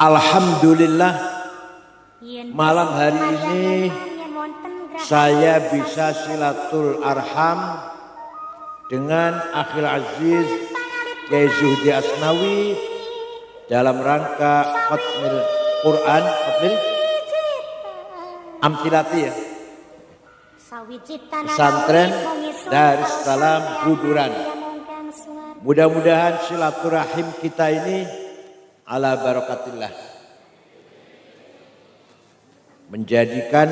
Alhamdulillah malam hari ini saya bisa silatul arham dengan Akhil Aziz Kiai Zuhdi Asnawi dalam rangka khatmil Quran, khatmil Amtilati ya, pesantren Darussalam Buduran. Mudah-mudahan silaturahim kita ini ala barakatillah, menjadikan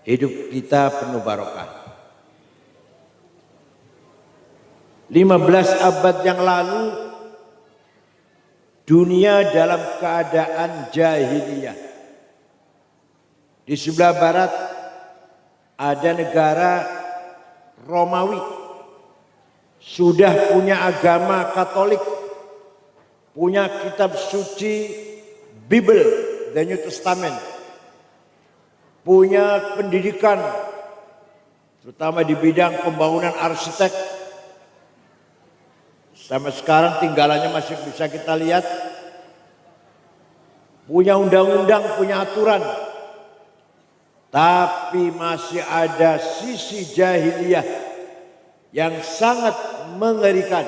hidup kita penuh barokah. 15 abad yang lalu dunia dalam keadaan jahiliyah. Di sebelah barat ada negara Romawi, sudah punya agama Katolik, punya kitab suci Bible, The New Testament, punya pendidikan terutama di bidang pembangunan arsitek. Sampai sekarang tinggalannya masih bisa kita lihat. Punya undang-undang, punya aturan. Tapi masih ada sisi jahiliyah yang sangat mengerikan,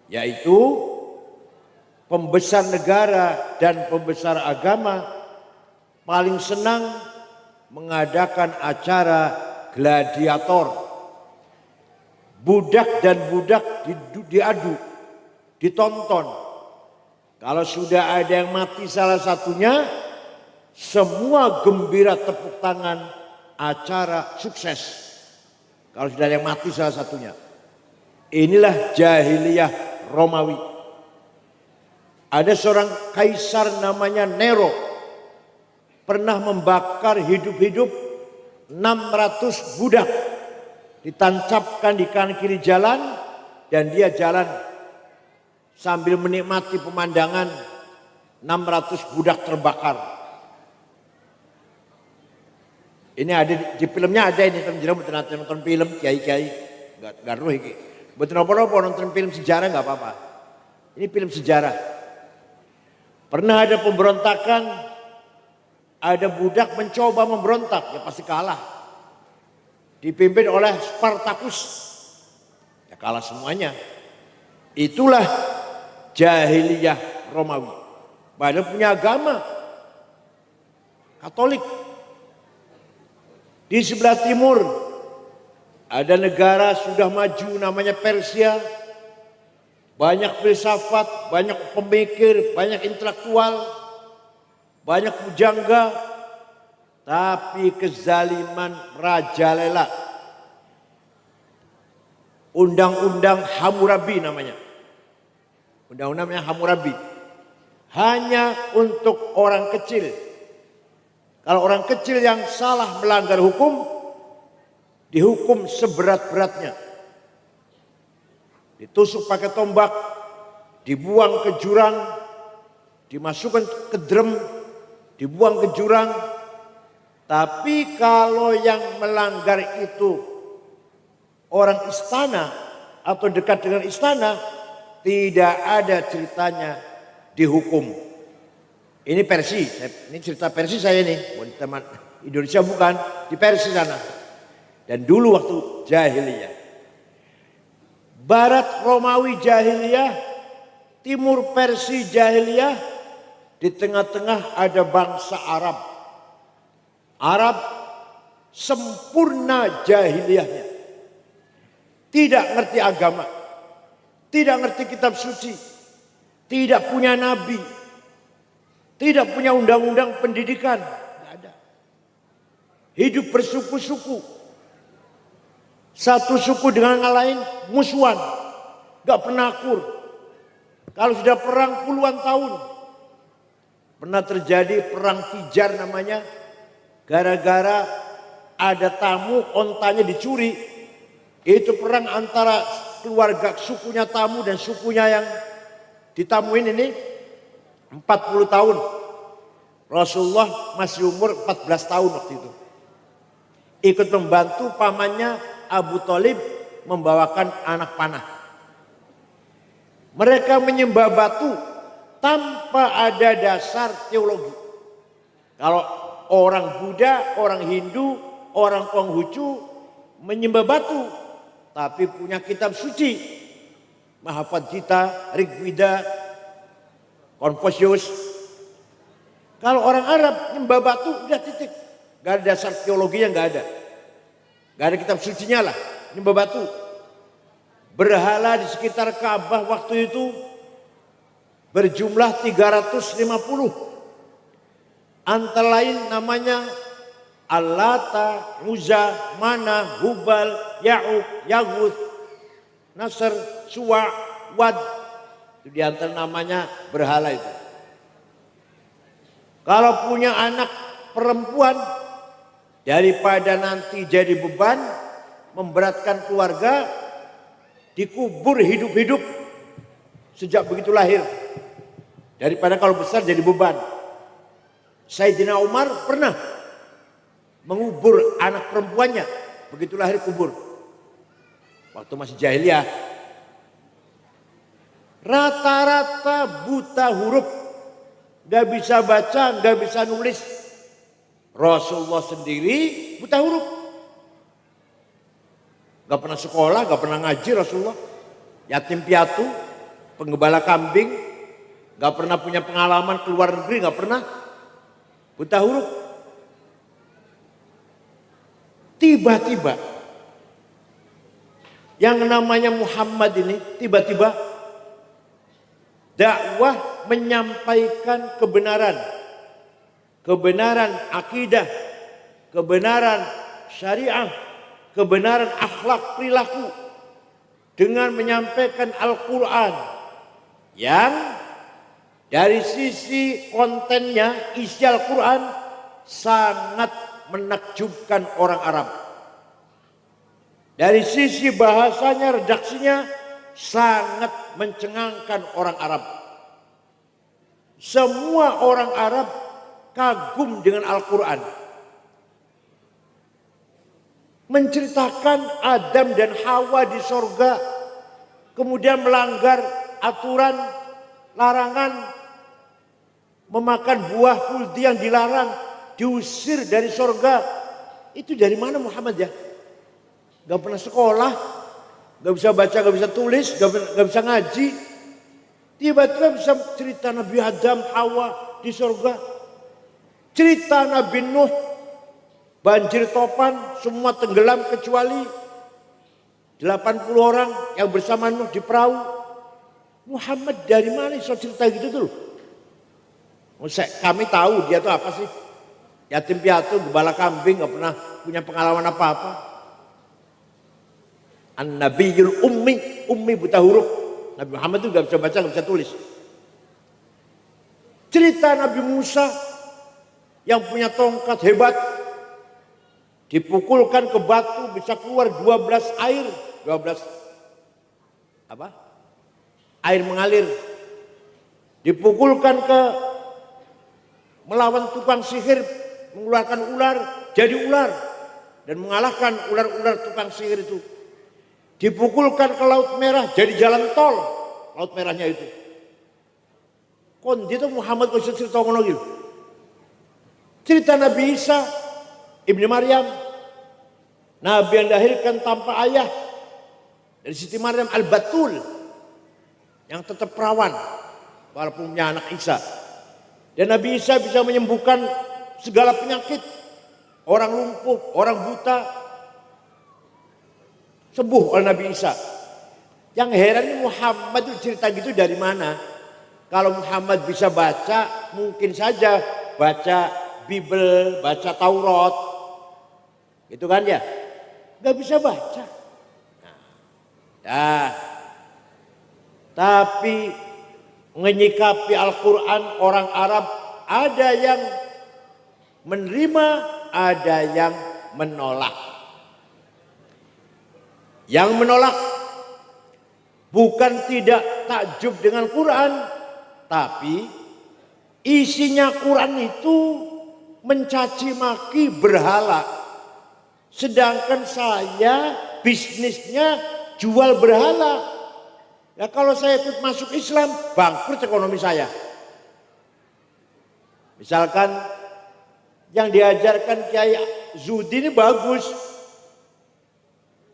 yaitu pembesar negara dan pembesar agama paling senang mengadakan acara gladiator. Budak dan budak diadu, ditonton. Kalau sudah ada yang mati salah satunya, semua gembira tepuk tangan, acara sukses. Kalau sudah ada yang mati salah satunya. Inilah jahiliyah Romawi. Ada seorang kaisar namanya Nero, pernah membakar hidup-hidup 600 budak, ditancapkan di kanan kiri jalan, dan dia jalan sambil menikmati pemandangan 600 budak terbakar. Ini ada di filmnya, ada ini teman-teman nonton film kiai-kiai nggak ruh iki. Betul apa nonton film sejarah nggak apa-apa. Ini film sejarah. Pernah ada pemberontakan, ada budak mencoba memberontak, ya pasti kalah. Dipimpin oleh Spartacus, ya kalah semuanya. Itulah jahiliyah Romawi. Padahal punya agama Katolik. Di sebelah timur ada negara sudah maju namanya Persia. Banyak filsafat, banyak pemikir, banyak intelektual, banyak pujangga. Tapi kezaliman merajalela. Undang-undang Hammurabi namanya. Undang-undangnya Hammurabi. Hanya untuk orang kecil. Kalau orang kecil yang salah melanggar hukum, dihukum seberat-beratnya. Ditusuk pakai tombak, dibuang ke jurang, dimasukkan ke drum, dibuang ke jurang. Tapi kalau yang melanggar itu orang istana atau dekat dengan istana, tidak ada ceritanya dihukum. Ini Persia, ini cerita Persia saya nih, teman Indonesia bukan, di Persia sana. Dan dulu waktu jahiliyah. Barat Romawi jahiliyah, timur Persia jahiliyah, di tengah-tengah ada bangsa Arab. Arab sempurna jahiliyahnya. Tidak ngerti agama, tidak ngerti kitab suci, tidak punya nabi. Tidak punya undang-undang pendidikan, tidak ada. Hidup bersuku-suku. Satu suku dengan yang lain musuhan, gak pernah akur. Kalau sudah perang puluhan tahun. Pernah terjadi perang Fijar namanya, gara-gara ada tamu ontanya dicuri. Itu perang antara keluarga sukunya tamu dan sukunya yang ditamuin ini. 40 tahun. Rasulullah masih umur 14 tahun waktu itu. Ikut membantu pamannya Abu Thalib membawakan anak panah. Mereka menyembah batu tanpa ada dasar teologi. Kalau orang Buddha, orang Hindu, orang Konghucu menyembah batu, tapi punya kitab suci, Mahabharata Gita, Rigveda, Konfusius. Kalau orang Arab menyembah batu, udah titik. Gak ada dasar teologinya, gak ada. Gak ada kitab sucinya lah, menyembah batu. Berhala di sekitar Ka'bah waktu itu berjumlah 350. Antara lain namanya Al-Lata, Uzza, Mana, Hubal, Ya'uq, Yaguth, Nasr, Suwa, Wad. Itu di antara namanya berhala itu. Kalau punya anak perempuan, daripada nanti jadi beban, memberatkan keluarga, dikubur hidup-hidup sejak begitu lahir. Daripada kalau besar jadi beban. Sayyidina Umar pernah mengubur anak perempuannya, begitu lahir kubur. Waktu masih jahiliyah. Rata-rata buta huruf, gak bisa baca, gak bisa nulis. Rasulullah sendiri buta huruf. Gak pernah sekolah, gak pernah ngaji Rasulullah. Yatim piatu, penggembala kambing, gak pernah punya pengalaman keluar negeri, gak pernah. Buta huruf. Tiba-tiba yang namanya Muhammad ini tiba-tiba dakwah menyampaikan kebenaran. Kebenaran akidah, kebenaran syariah, kebenaran akhlak perilaku dengan menyampaikan Al-Quran yang dari sisi kontennya, isi Al-Quran sangat menakjubkan orang Arab. Dari sisi bahasanya, redaksinya sangat mencengangkan orang Arab. Semua orang Arab kagum dengan Al-Quran. Menceritakan Adam dan Hawa di sorga, kemudian melanggar aturan, larangan, memakan buah kuldi yang dilarang, diusir dari sorga. Itu dari mana Muhammad ya? Gak pernah sekolah, gak bisa baca, gak bisa tulis, gak bisa ngaji. Tiba-tiba bisa cerita Nabi Adam, Hawa di sorga. Cerita Nabi Nuh, banjir topan, semua tenggelam kecuali 80 orang yang bersama Nuh di perahu. Muhammad dari mana so cerita gitu tuh? Kami tahu dia tuh apa sih? Yatim piatu, gembala kambing, gak pernah punya pengalaman apa-apa. An-Nabiyul Ummi, Ummi buta huruf. Nabi Muhammad tuh gak bisa baca, gak bisa tulis. Cerita Nabi Musa yang punya tongkat hebat, dipukulkan ke batu bisa keluar 12 air, 12 apa? Air mengalir. Dipukulkan ke melawan tukang sihir, mengeluarkan ular, jadi ular dan mengalahkan ular-ular tukang sihir itu. Dipukulkan ke Laut Merah, jadi jalan tol Laut Merahnya itu. Kon itu Muhammad kok cerita ngono gitu. Cerita Nabi Isa Ibnu Maryam, Nabi yang dilahirkan tanpa ayah dari Siti Maryam Al-Batul, yang tetap perawan walaupun punya anak Isa. Dan Nabi Isa bisa menyembuhkan segala penyakit. Orang lumpuh, orang buta sembuh oleh Nabi Isa. Yang heran ini Muhammad itu cerita gitu dari mana? Kalau Muhammad bisa baca, mungkin saja baca Bible, baca Taurat. Itu kan ya? Gak bisa baca. Nah, tapi menyikapi Al-Quran orang Arab ada yang menerima, ada yang menolak. Yang menolak bukan tidak takjub dengan Quran, tapi isinya Quran itu mencaci maki berhala. Sedangkan saya bisnisnya jual berhala. Ya kalau saya ikut masuk Islam, bangkrut ekonomi saya. Misalkan yang diajarkan Kiai Zuhdi ini bagus.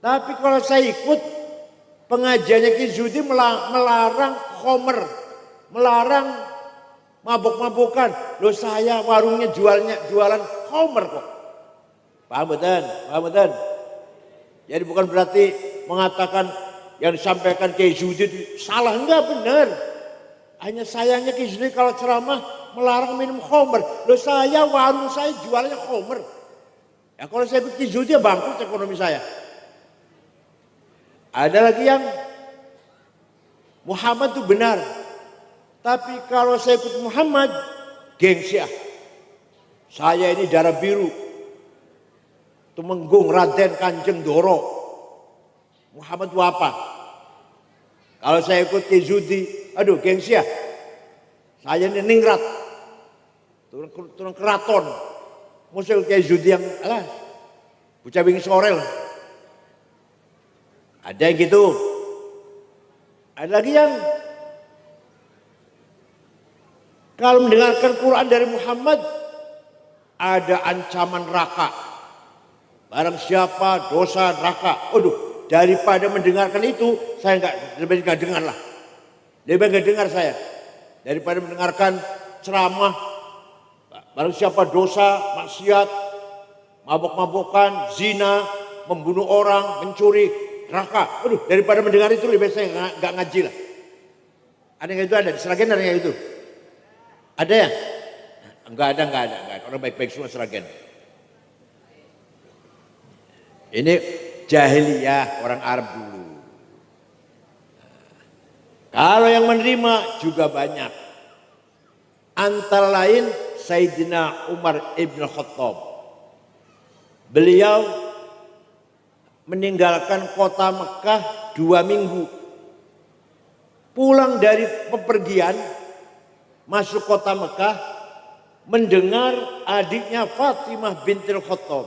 Tapi kalau saya ikut pengajiannya Kiai Zuhdi melarang khomer, melarang mabuk-mabukan. Loh saya warungnya jualan khomer kok. Paham betul? Paham betul? Jadi bukan berarti mengatakan yang disampaikan Kiai Zuhdi itu salah, enggak, benar. Hanya sayangnya Kiai Zuhdi kalau ceramah melarang minum khomer. Loh saya warung saya jualnya khomer. Ya kalau saya ikut Kiai Zuhdi ya bangkrut ekonomi saya. Ada lagi yang Muhammad itu benar. Tapi kalau saya ikut Muhammad, gengsi ah. Saya ini darah biru. Tumenggung Raden Kanjeng Doro. Muhammad itu apa? Kalau saya ikut Kiai Zuhdi, aduh gengsi ya. Saya ini ningrat. Turun keraton. Musuh Kiai Zuhdi yang alah. Bocah wingi sore lah. Ada yang gitu. Ada lagi yang kalau mendengarkan Quran dari Muhammad ada ancaman neraka. Barang siapa dosa neraka. Aduh, daripada mendengarkan itu saya lebih enggak dengar lah. Lebih enggak dengar saya. Daripada mendengarkan ceramah barang siapa dosa, maksiat, mabuk-mabukan, zina, membunuh orang, mencuri, neraka. Aduh, daripada mendengar itu lebih baik saya enggak ngaji lah. Ada yang itu ada di Sragen, ada yang itu. Ada ya? Enggak ada. Orang baik-baik semua Sragen. Ini jahiliyah orang Arab dulu. Kalau yang menerima juga banyak. Antara lain Sayyidina Umar ibn Khattab. Beliau meninggalkan kota Mekah 2 minggu. Pulang dari pepergian, masuk kota Mekah, mendengar adiknya Fatimah bintil Khattab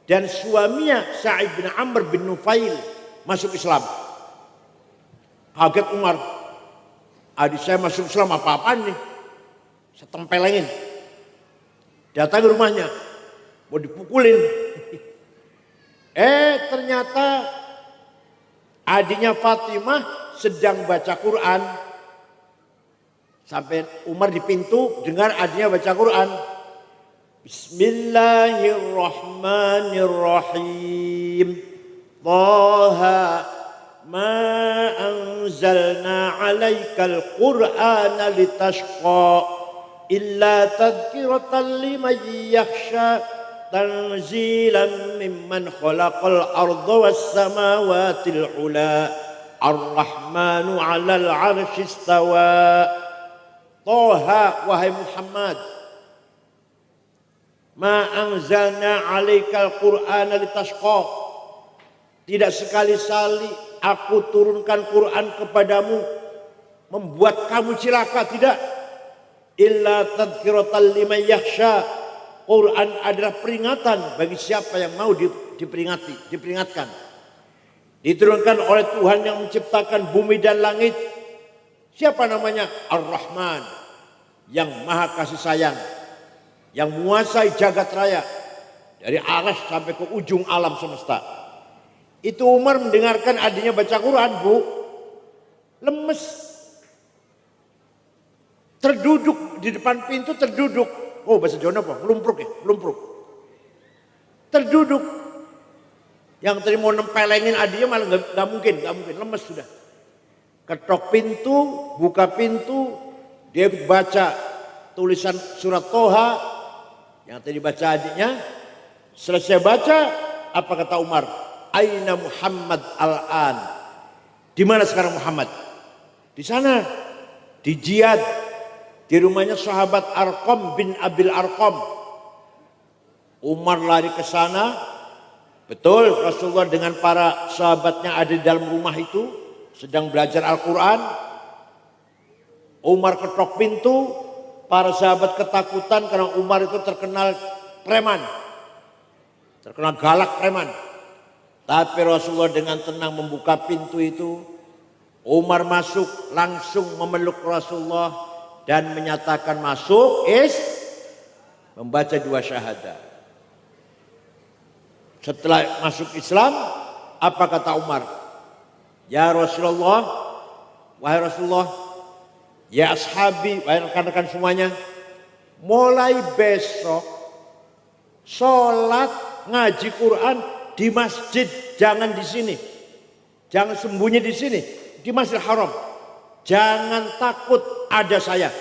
dan suaminya Sa'id bin Amr bin Nufail masuk Islam. Kaget Umar, adik saya masuk Islam apa-apaan nih? Saya tempelengin. Datang ke rumahnya, mau dipukulin. Ternyata adiknya Fatimah sedang baca Quran. Sampai Umar di pintu dengar adiknya baca Quran. Bismillahirrahmanirrahim. Taha ma anzalna 'alaikal Qur'ana litashqa illa tadhkiratan liman yakhsha tanzilan mimman khalaqal arda was samawatil ula ar-rahmanu 'alal 'arsy istawa. Toha, wahai Muhammad, ma anzalna 'alaikal Qur'ana litashqa. Tidak sekali-kali aku turunkan Quran kepadamu membuat kamu cilaka, tidak. Illa tadhkiratan liman yakhsha. Quran adalah peringatan bagi siapa yang mau diperingatkan. Diturunkan oleh Tuhan yang menciptakan bumi dan langit. Siapa namanya? Ar-Rahman, yang maha kasih sayang, yang menguasai jagat raya dari aras sampai ke ujung alam semesta. Itu Umar mendengarkan adiknya baca Quran, Bu, lemes, terduduk di depan pintu, terduduk. Oh, bahasa Jawa apa? Melumpruk ya, melumpruk. Terduduk. Yang tadi mau nempelengin adiknya malah nggak mungkin, lemes sudah. Ketok pintu, buka pintu, dia baca tulisan surat Toha yang tadi baca adiknya. Selesai baca, apa kata Umar? Aina Muhammad al-an? Di mana sekarang Muhammad? Di sana, di jihad, di rumahnya sahabat Arqam bin Abil Arqam. Umar lari ke sana. Betul, Rasulullah dengan para sahabatnya ada di dalam rumah itu. Sedang belajar Al-Quran. Umar ketok pintu. Para sahabat ketakutan karena Umar itu terkenal preman. Terkenal galak preman. Tapi Rasulullah dengan tenang membuka pintu itu. Umar masuk langsung memeluk Rasulullah. Dan menyatakan masuk membaca 2 syahadat. Setelah masuk Islam, apa kata Umar? Ya Rasulullah, wahai Rasulullah, ya ashabi, wahai rekan-rekan semuanya, mulai besok sholat ngaji Quran di masjid, jangan di sini, jangan sembunyi di sini, di Masjidil Haram. Jangan takut ada saya.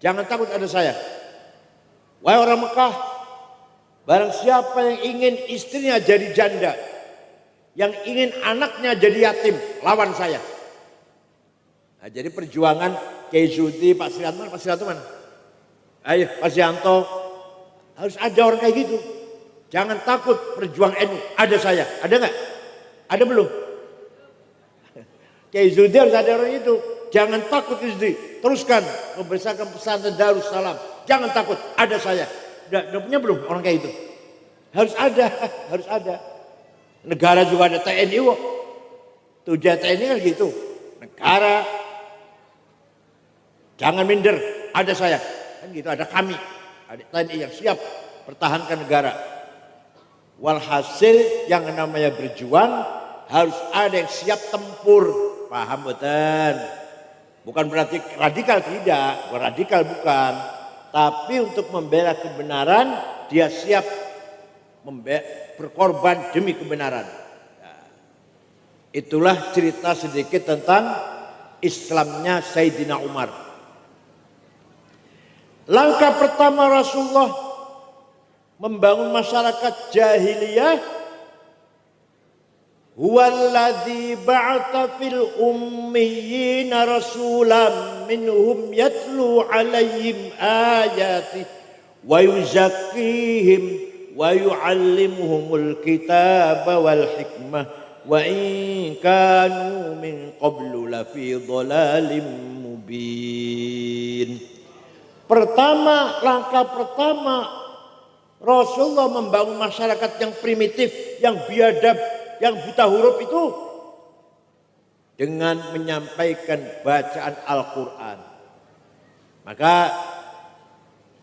Jangan takut ada saya. Wahai orang Mekah, barang siapa yang ingin istrinya jadi janda, yang ingin anaknya jadi yatim, lawan saya. Nah, jadi perjuangan Kiai Zuhdi, Pak Srianto mana? Ayo Pak Srianto, harus ada orang kayak gitu. Jangan takut perjuang NU, ada saya. Ada nggak? Ada belum? Kiai Zuhdi harus ada orang itu. Jangan takut Zuhdi, teruskan membesarkan pesantren Darussalam. Jangan takut, ada saya. Udah punya belum orang kayak itu? Harus ada, harus ada. Negara juga ada TNI kok. Tujuan TNI kan gitu. Negara, jangan minder, ada saya. Kan gitu, ada kami. Ada TNI yang siap pertahankan negara. Walhasil yang namanya berjuang harus ada yang siap tempur. Paham betul? Bukan berarti radikal, tidak. Radikal bukan. Tapi untuk membela kebenaran, dia siap berkorban demi kebenaran. Nah, itulah cerita sedikit tentang Islamnya Sayyidina Umar. Langkah pertama Rasulullah membangun masyarakat jahiliyah, huwallazi ba'atha fil ummiyina rasulan minhum yatlu alaihim ayati wa yuzakkihim wa yu'allimuhumul kitaba wal hikmah wa in kanu min qablu lafi dhalalim mubin. Langkah pertama Rasulullah membangun masyarakat yang primitif, yang biadab, yang buta huruf itu dengan menyampaikan bacaan Al-Quran. Maka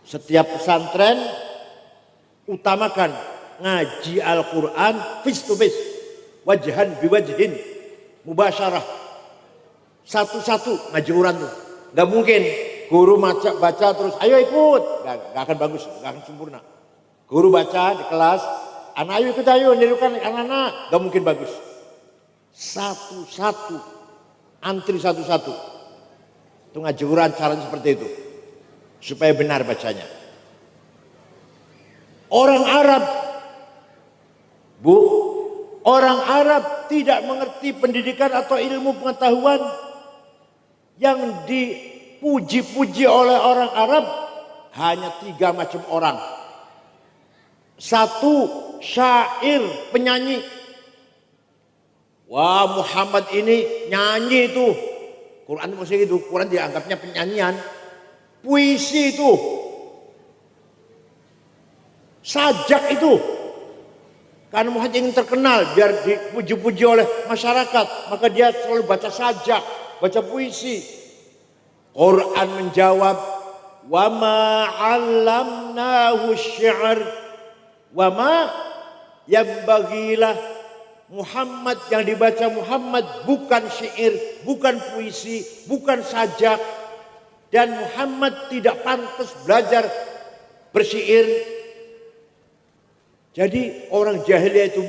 setiap pesantren utamakan ngaji Al-Quran face to face, wajhan biwajhin, mubasyarah, satu-satu ngaji Quran tuh. Gak mungkin guru baca terus ayo ikut, gak akan bagus, gak akan sempurna. Guru baca di kelas, anak ayo ikut, ayo nirukan anak-anak, gak mungkin bagus. Satu-satu, antri satu-satu. Itu ngaji Quran caranya seperti itu, supaya benar bacanya. Orang Arab, orang Arab tidak mengerti pendidikan atau ilmu pengetahuan. Yang dipuji-puji oleh orang Arab hanya 3 macam orang. 1, syair, penyanyi. Wah, Muhammad ini nyanyi itu. Quran itu maksudnya itu, Quran dianggapnya penyanyian. Puisi itu. Sajak itu. Karena Muhammad ingin terkenal biar dipuji-puji oleh masyarakat, maka dia selalu baca sajak, baca puisi. Quran menjawab, wa ma 'allamnahu syi'r wa ma yambaghilah. Muhammad, yang dibaca Muhammad bukan syair, bukan puisi, bukan sajak, dan Muhammad tidak pantas belajar bersyair. Jadi orang jahiliyah itu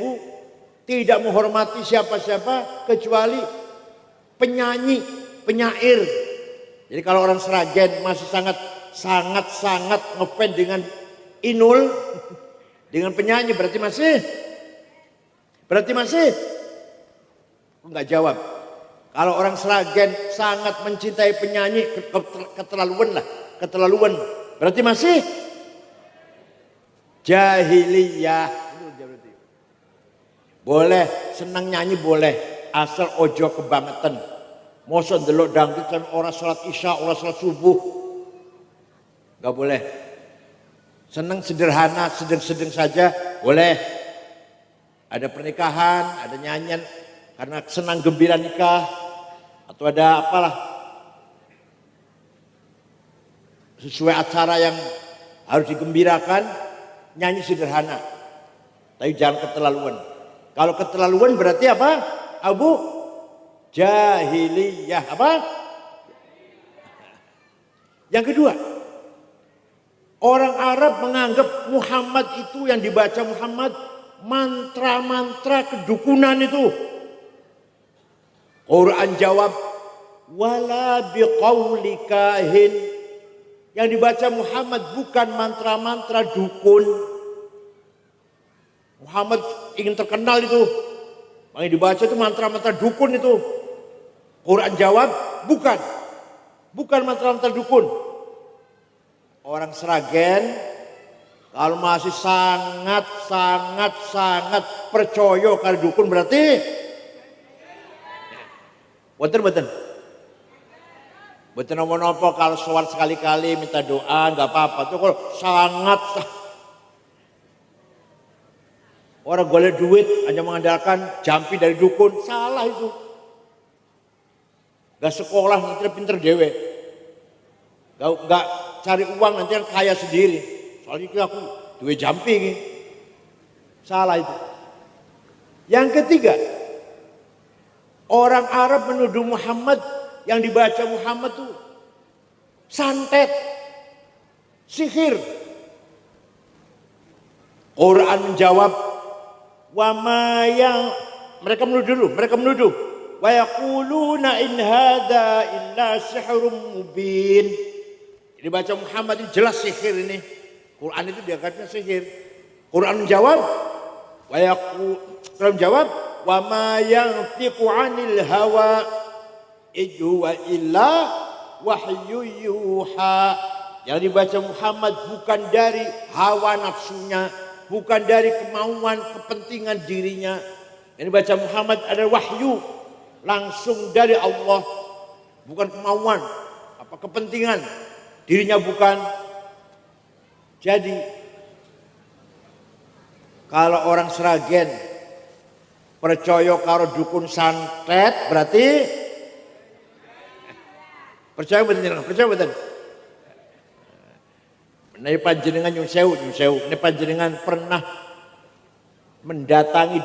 tidak menghormati siapa-siapa kecuali penyanyi, penyair. Jadi kalau orang Sragen masih sangat ngefans dengan Inul, dengan penyanyi, berarti masih enggak jawab. Kalau orang Sragen sangat mencintai penyanyi, keterlaluan, berarti masih jahiliyah. Boleh senang nyanyi, boleh, asal ojo kebangetan. Mosok ndelok dangdut kan ora salat isya, ora salat subuh, gak boleh. Senang sederhana, sedang saja boleh. Ada pernikahan, ada nyanyian karena senang gembira nikah, atau ada apalah. sesuai acara yang harus digembirakan, nyanyi sederhana. Tapi jangan keterlaluan. Kalau keterlaluan berarti apa? Abu jahiliyah. Apa? Yang kedua, orang Arab menganggap Muhammad itu yang dibaca Muhammad mantra-mantra kedukunan itu. Quran jawab, wala biqauli kahin. Yang dibaca Muhammad bukan mantra-mantra dukun. Muhammad ingin terkenal itu. Yang dibaca itu mantra-mantra dukun itu. Quran jawab, bukan. Bukan mantra-mantra dukun. Orang Sragen kalau masih sangat percaya kalau dukun berarti betul. Betul nopo kalau soal sekali-kali minta doa nggak apa-apa tuh kalau sangat orang golek duit hanya mengandalkan jampi dari dukun, salah itu. Gak sekolah nanti pinter dewe, gak cari uang nanti kan kaya sendiri. Soalnya itu aku duit jampi ini. Salah itu. Yang ketiga, orang Arab menuduh Muhammad yang dibaca Muhammad itu santet, sihir. Quran menjawab, wa ma yang mereka menuduh. Wa yaquluna in hadza illa sihrun mubin. Dibaca Muhammad ini jelas sihir ini. Quran itu dianggapnya sihir. Quran menjawab, wa ma yantiqu 'anil hawa wa illa wahyu yuha. Yang dibaca Muhammad bukan dari hawa nafsunya, bukan dari kemauan kepentingan dirinya. Yang dibaca Muhammad adalah wahyu langsung dari Allah, bukan kemauan apa kepentingan dirinya, bukan. Jadi kalau orang Sragen percaya karo dukun santet berarti percaya betul. Ini panjenengan nyun sewu. Ini panjenengan pernah mendatangi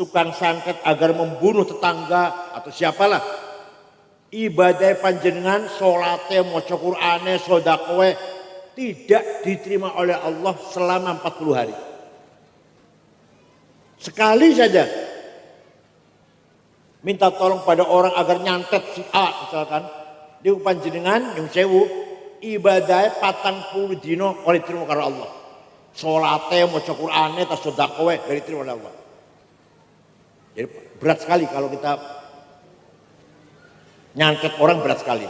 tukang santet agar membunuh tetangga atau siapalah. Ibadah panjenengan, sholatnya, maca Qur'ane, sodakowe tidak diterima oleh Allah selama 40 hari. Sekali saja minta tolong pada orang agar nyantet si A misalkan, di panjenengan yang sewu ibadah 40 dino oleh diterima karena Allah. Sholatnya, maca Qur'ane, tas sodakowe dari diterima oleh Allah. Jadi berat sekali kalau kita nyantet orang, berat sekali.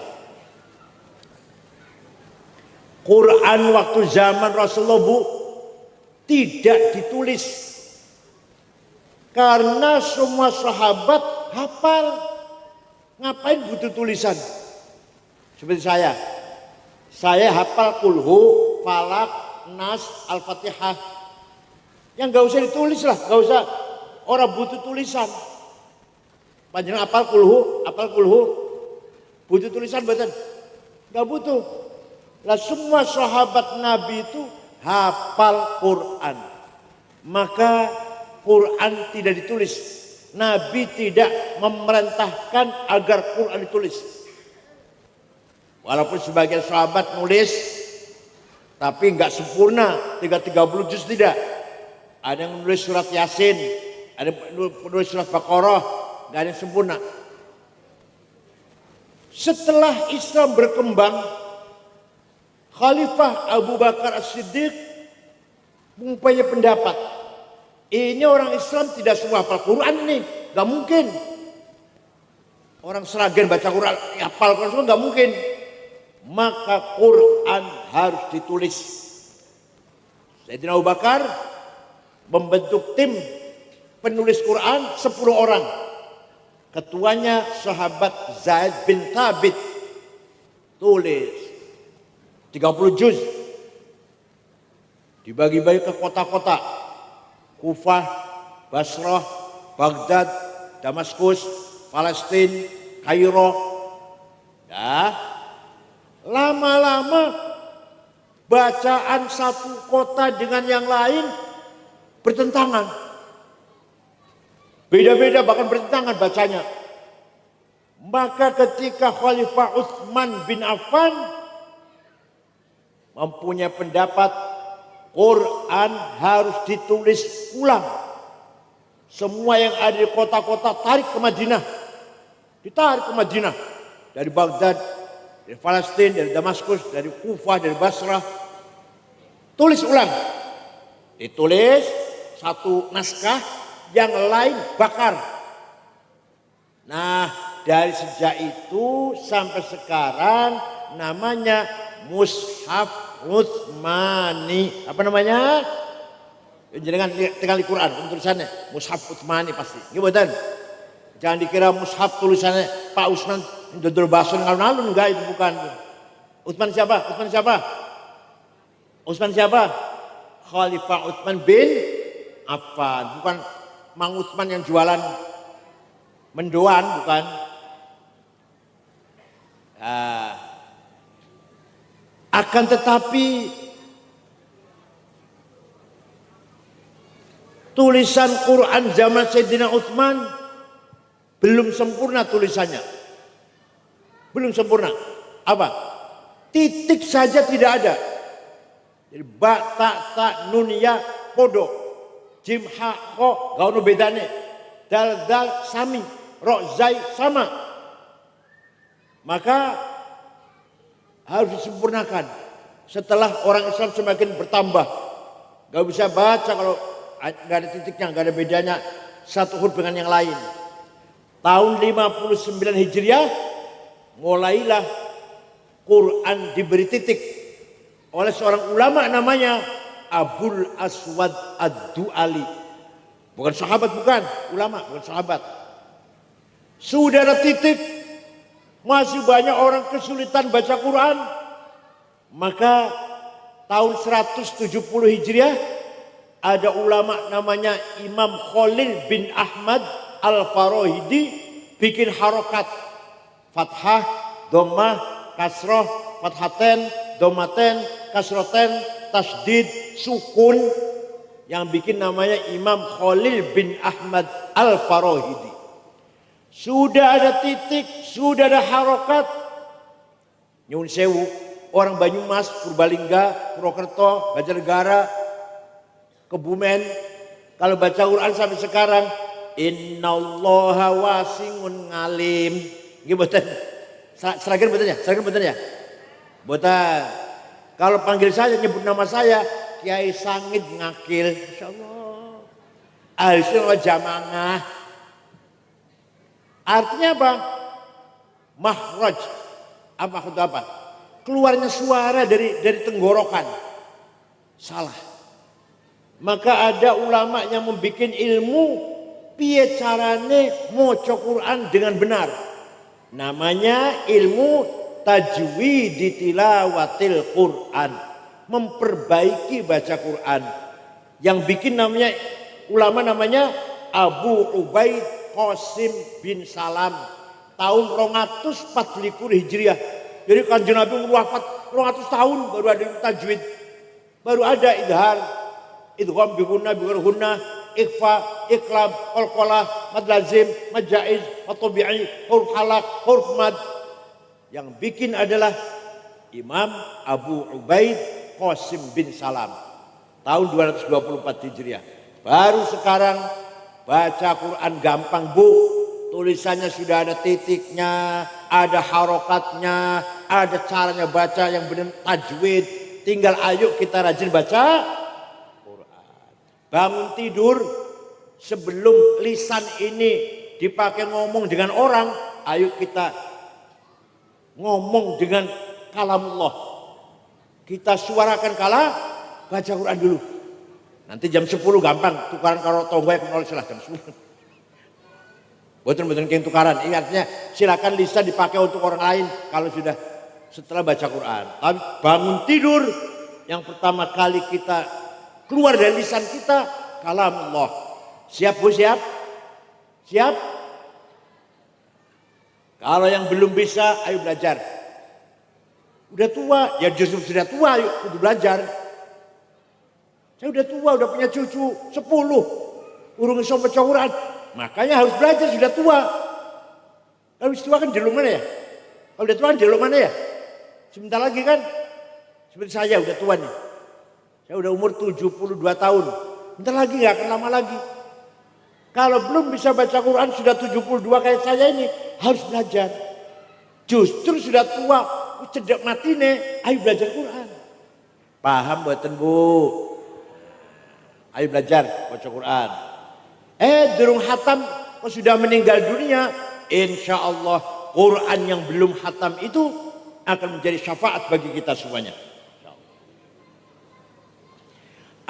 Quran waktu zaman Rasulullah tidak ditulis karena semua sahabat hafal. Ngapain butuh tulisan? Seperti saya hafal kulhu, falak, nas, al-fatihah. Yang gak usah ditulis lah, gak usah. Orang butuh tulisan. Panjenengan hafal kulhu, butuh tulisan betul? Gak butuh. Lah semua sahabat Nabi itu hafal Quran. Maka Quran tidak ditulis. Nabi tidak memerintahkan agar Quran ditulis. Walaupun sebagian sahabat nulis, tapi nggak sempurna, 30 juz tidak. Ada yang menulis surat Yasin, ada yang menulis surat Baqarah, nggak ada yang sempurna. Setelah Islam berkembang, Khalifah Abu Bakar As-Siddiq mempunyai pendapat, ini orang Islam tidak semua hafal Quran nih, nggak mungkin. Orang Sragen baca Quran, hafal Quran semua nggak mungkin. Maka Quran harus ditulis. Sayyidina Abu Bakar membentuk tim penulis Quran 10 orang. Ketuanya sahabat Zaid bin Thabit. Tulis 30 juz. Dibagi-bagi ke kota-kota. Kufah, Basrah, Baghdad, Damaskus, Palestina, Kairo. Ya. Lama-lama bacaan satu kota dengan yang lain bertentangan. Beda-beda bahkan bertentangan bacanya. Maka ketika Khalifah Utsman bin Affan mempunyai pendapat Quran harus ditulis ulang. Semua yang ada di kota-kota tarik ke Madinah. Ditarik ke Madinah. Dari Baghdad, dari Palestina, dari Damaskus, dari Kufah, dari Basrah. Tulis ulang. Ditulis satu naskah, yang lain bakar. Nah, dari sejak itu sampai sekarang namanya Mushaf Utsmani. Apa namanya? Jangan tinggal di Quran tulisannya Mushaf Utsmani pasti. Gimana? Jangan dikira mushaf tulisannya Pak Utsman dodol baso ngalun-alun, enggak, itu bukan. Utsman siapa? Utsman siapa? Utsman siapa? Khalifah Utsman bin Affan, bukan Mang Utsman yang jualan mendoan, bukan. Nah, akan tetapi tulisan Quran zaman Sayyidina Utsman belum sempurna tulisannya. Belum sempurna. Apa? Titik saja tidak ada. Jadi ba, ta, nun, ya, podo. Jim, ha, ko, gak ada bedanya. Dal, dal, sami. Ro, zai, sama. Maka harus disempurnakan. Setelah orang Islam semakin bertambah. Gak bisa baca kalau gak ada titiknya, gak ada bedanya satu huruf dengan yang lain. Tahun 59 Hijriah mulailah Quran diberi titik oleh seorang ulama namanya Abul Aswad Ad-Du'ali. Bukan sahabat, bukan ulama, bukan sahabat. Sudah ada titik, masih banyak orang kesulitan baca Quran. Maka tahun 170 Hijriah ada ulama namanya Imam Khalil bin Ahmad Al-Farahidi bikin harokat fathah, dhammah, kasroh, fathaten, dhammaten, kasroten, tasdid, sukun, yang bikin namanya Imam Khalil bin Ahmad Al-Farahidi. Sudah ada titik, sudah ada harokat. Nyun sewu, orang Banyumas, Purbalingga, Purwokerto, Banjarnegara, Kebumen, kalau baca Quran sampai sekarang, innallaha wasi'un ngalim. Gimana? Seragam betul ya? Seragam betul ya? Botan. Kalau panggil saya, nyebut nama saya, Kiai Sangit Ngakil. Insyaallah. Alhamdulillah jamangah. Artinya apa? Mahraj. Apa maksud apa? Keluarnya suara dari tenggorokan. Salah. Maka ada ulama yang membuat ilmu piye carane maca Quran dengan benar. Namanya ilmu tajwid tilawatil Quran. Memperbaiki baca Quran. Yang bikin namanya ulama namanya Abu Ubaid Qasim bin Salam. Tahun 224 Hijriah. Jadi Kanjeng Nabi wafat 200 tahun baru ada tajwid. Baru ada idhar, idgham bi gunna bi ghunna, ikhfa, iklab, qalqalah, mad lazim, mad jaiz, mad tabi'i, huruf halaq, huruf mad. Yang bikin adalah Imam Abu Ubaid Qasim bin Salam. Tahun 224 Hijriah. Baru sekarang baca Quran gampang, Bu. Tulisannya sudah ada titiknya, ada harokatnya, ada caranya baca yang benar tajwid. Tinggal ayo kita rajin baca Quran. Bangun tidur sebelum lisan ini dipakai ngomong dengan orang, ayo kita ngomong dengan kalamullah. Kita suarakan baca Quran dulu. Nanti jam 10 gampang tukaran karo tonggo yang knowledge lah jam 10. Betul-betul yang tukaran. Ini artinya silakan lisan dipakai untuk orang lain kalau sudah setelah baca Quran. Tapi bangun tidur yang pertama kali kita keluar dari lisan kita kalamullah. Siap Bu, siap? Siap? Kalau yang belum bisa ayo belajar. Udah tua, ya justru sudah tua, yuk kudu belajar. Saya udah tua, udah punya cucu 10, urung iso maca Quran. Makanya harus belajar, sudah tua. Kalau tua kan jalur mana ya? Kalau udah tua kan jalur mana ya? Sebentar lagi kan, seperti saya udah tua nih. Saya udah umur 72 tahun. Bentar lagi gak akan lama lagi. Kalau belum bisa baca Quran sudah 72 kayak saya ini, harus belajar. Justru sudah tua, cedek mati nih, ayo belajar Quran. Paham buatan Bu? Ayo belajar baca Quran. Durung hatam, kok sudah meninggal dunia, insya Allah Quran yang belum hatam itu akan menjadi syafaat bagi kita semuanya.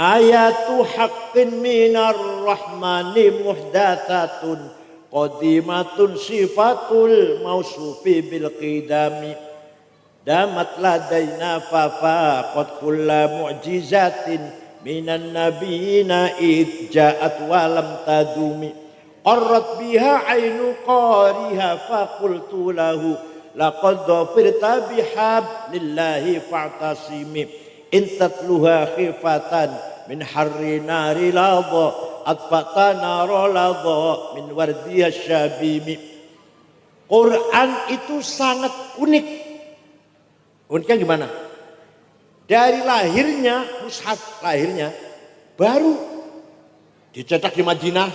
Ayatu haqqin minar rahmani muhdathatun qadimatun sifatul mausufi bil qidami damat ladaina fafaqat kulla mu'jizatin minan nabiyina id ja'at walam tadumi qarrat biha ainu qariha faqultu lahu laqad dhafirta bihablillahi fa'tasimi in tatluha khifatan min harri nari ladha atfata nara ladha min wardiya syabimi. Quran itu sangat unik. Uniknya gimana? Dari lahirnya, mushaf lahirnya baru dicetak di Madinah,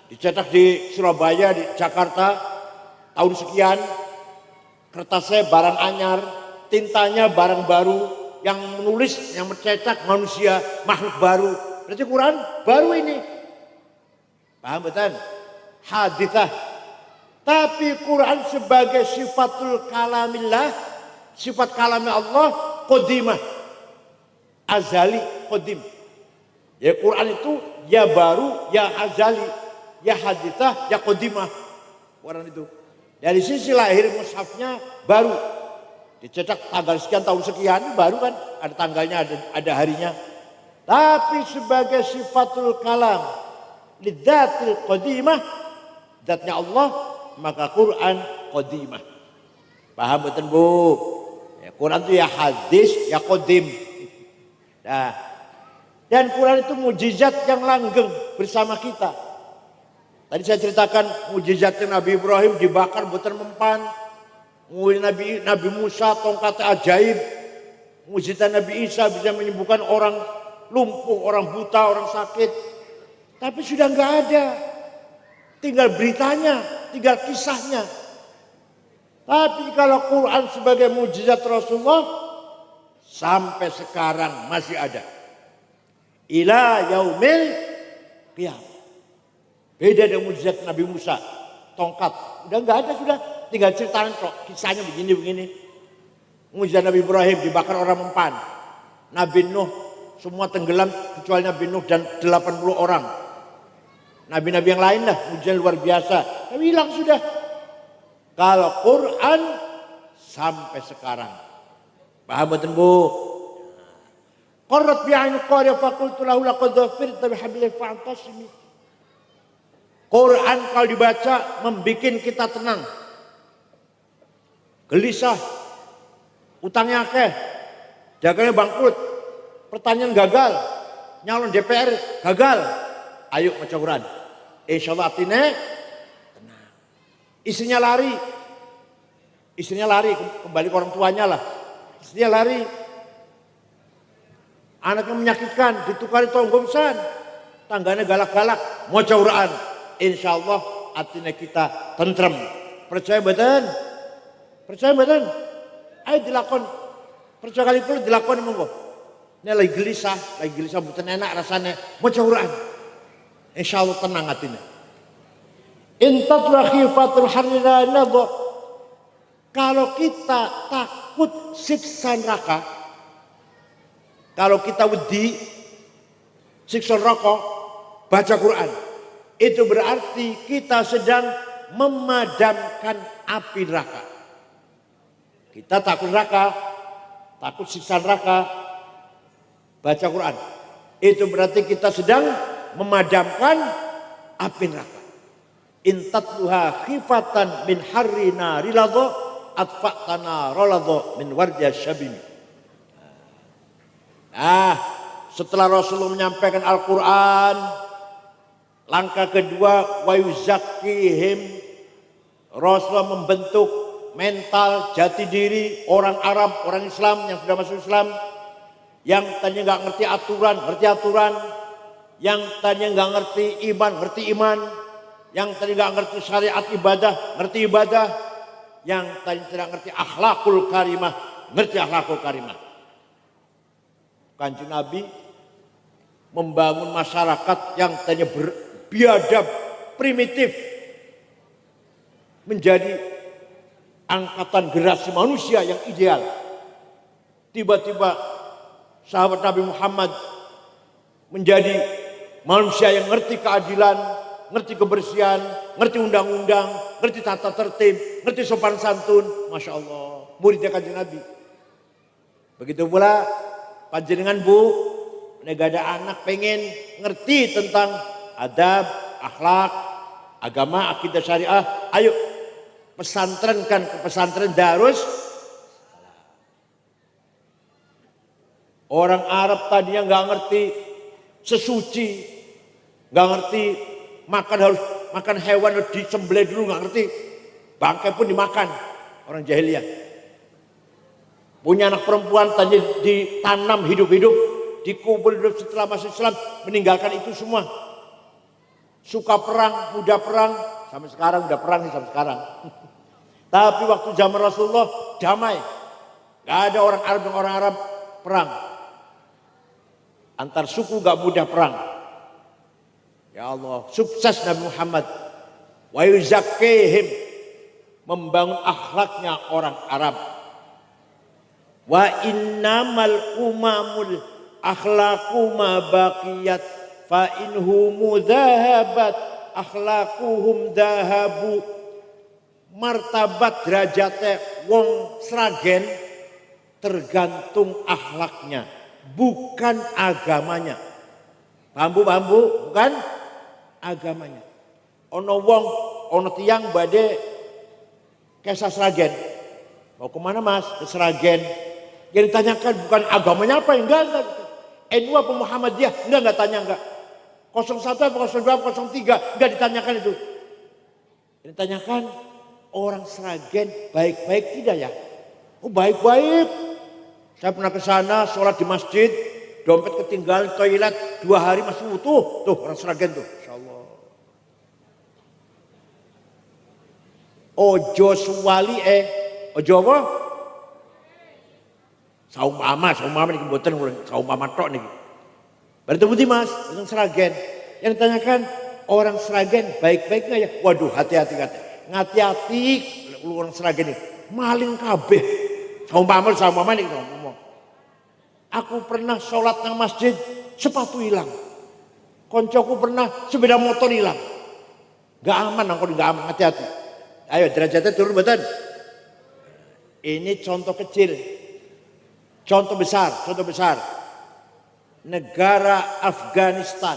dicetak di Surabaya, di Jakarta tahun sekian, kertasnya barang anyar, tintanya barang baru, yang menulis, yang mencetak manusia, makhluk baru. Berarti Quran baru ini. Paham betul? Hadithah. Tapi Quran sebagai sifatul kalamillah, sifat kalamnya Allah, qadimah. Azali, qadim. Ya Quran itu ya baru, ya azali, ya hadithah, ya qadimah. Quran itu. Dari sisi lahir mushafnya baru. Dicetak tanggal sekian tahun sekian baru kan ada tanggalnya ada harinya. Tapi sebagai sifatul kalam lidzatil qadimah, zatnya Allah, maka Quran qadimah. Paham betul Bu? Ya, Quran itu ya hadis ya qadim. Nah, dan Quran itu mujizat yang langgeng bersama kita. Tadi saya ceritakan mujizatnya Nabi Ibrahim dibakar buatan mempan. Nabi Musa tongkat ajaib, mujizat Nabi Isa bisa menyembuhkan orang lumpuh, orang buta, orang sakit. Tapi sudah nggak ada, tinggal beritanya, tinggal kisahnya. Tapi kalau Quran sebagai mujizat Rasulullah sampai sekarang masih ada. Ila yaumil qiyamah. Beda dengan mujizat Nabi Musa, tongkat, udah nggak ada sudah. Tinggal ceritain kok kisahnya begini-begini. Mujizat Nabi Ibrahim dibakar orang mempan. Nabi Nuh semua tenggelam kecuali Nabi Nuh dan 80 orang. Nabi-nabi yang lain dah mujizat luar biasa. Tapi hilang sudah. Kalau Quran sampai sekarang. Paham betul Bu? Qarrat bi'ainu qariya faqultu lahu laqad dhafirta bihablillahi fa'tasimi. Quran kalau dibaca membikin kita tenang. Gelisah, utangnya akeh, jaganya bangkrut, pertanyaan gagal, nyalon DPR gagal, ayo baca Quran. Insya Allah artinya tenang. Istrinya lari kembali ke orang tuanya lah. Istrinya lari, anaknya menyakitkan, ditukari tonggomsan, tangganya galak-galak, baca Quran. Insya Allah artinya kita tentrem. Percaya betul? Percaya betul? Ayo dilakon. Percaya kali itu dilakon monggo. Ini lagi gelisah bukan enak rasanya. Baca Quran. Insya Allah tenang hatinya. Intatlah khifatul harira nadha. Kalau kita takut siksa neraka, kalau kita wedi siksa neraka, baca Quran. Itu berarti kita sedang memadamkan api neraka. Kita takut neraka, takut siksa neraka, baca Quran. Itu berarti kita sedang memadamkan api neraka. Intatluha khifatan min harri nari ladha atfa'tana roladho min wardiya syabim. Setelah Rasulullah menyampaikan Al-Quran, langkah kedua, wa yuzakkihim, Rasulullah membentuk mental jati diri orang Arab, orang Islam yang sudah masuk Islam, yang tadinya nggak ngerti aturan, yang tadinya nggak ngerti iman, yang tadinya nggak ngerti syariat ibadah, ngerti ibadah, yang tadinya tidak ngerti akhlakul karimah, ngerti akhlakul karimah. Kanjeng Nabi membangun masyarakat yang tadinya biadab, primitif, menjadi angkatan generasi manusia yang ideal. Tiba-tiba sahabat Nabi Muhammad menjadi manusia yang ngerti keadilan, ngerti kebersihan, ngerti undang-undang, ngerti tata tertib, ngerti sopan santun. Masya Allah, muridnya Kanjeng Nabi. Begitu pula panjenengan Bu, nggak ada anak pengen ngerti tentang adab, akhlak, agama, akidah syariah, ayo pesantrenkan ke pesantren Darus. Orang Arab tadinya nggak ngerti sesuci, nggak ngerti makan harus makan hewan harus disembelih dulu, nggak ngerti, bangkai pun dimakan. Orang jahiliyah punya anak perempuan tadi ditanam hidup-hidup, dikubur hidup, setelah masuk Islam meninggalkan itu semua. Suka perang, mudah perang, sampai sekarang udah perang sih sampai sekarang. Tapi waktu zaman Rasulullah damai, nggak ada orang Arab dan orang Arab perang. Antar suku gak mudah perang. Ya Allah, sukses Nabi Muhammad. Wa yuzakkihim, membangun akhlaknya orang Arab. Wa innamal umamul akhlaqu ma baqiyat fa inhumu dhahabat akhlaquhum dhahabu. Martabat derajate wong Sragen tergantung akhlaknya, bukan agamanya. Bambu bukan agamanya. Ono wong, ono tiang badhe kesah Sragen. Mau kemana Mas? Ke Sragen. Yang ditanyakan bukan agamanya apa, enggak. NU apa Muhammadiyah? Enggak tanya enggak. 01 apa 02 apa 03, enggak ditanyakan itu. Yang ditanyakan orang Sragen baik-baik tidak ya? Oh baik-baik. Saya pernah ke sana sholat di masjid, dompet ketinggalan toilet 2 hari masih utuh. Tuh orang Sragen tuh, insyaallah. Ojo suwali ojo apa? Saum mama niki mboten saum mama tok niki. Berarti budi Mas, orang Sragen. Yang ditanyakan orang Sragen baik-baik enggak ya? Waduh, hati-hati kata. Ngati-hati orang Sragen ini maling kabeh. Saum mama niki ngomong. Aku pernah sholat nang masjid, sepatu hilang. Koncoku pernah sepeda motor hilang. Gak aman, aku gak aman, hati-hati. Ayo derajatnya turun betul. Ini contoh kecil. Contoh besar. Negara Afghanistan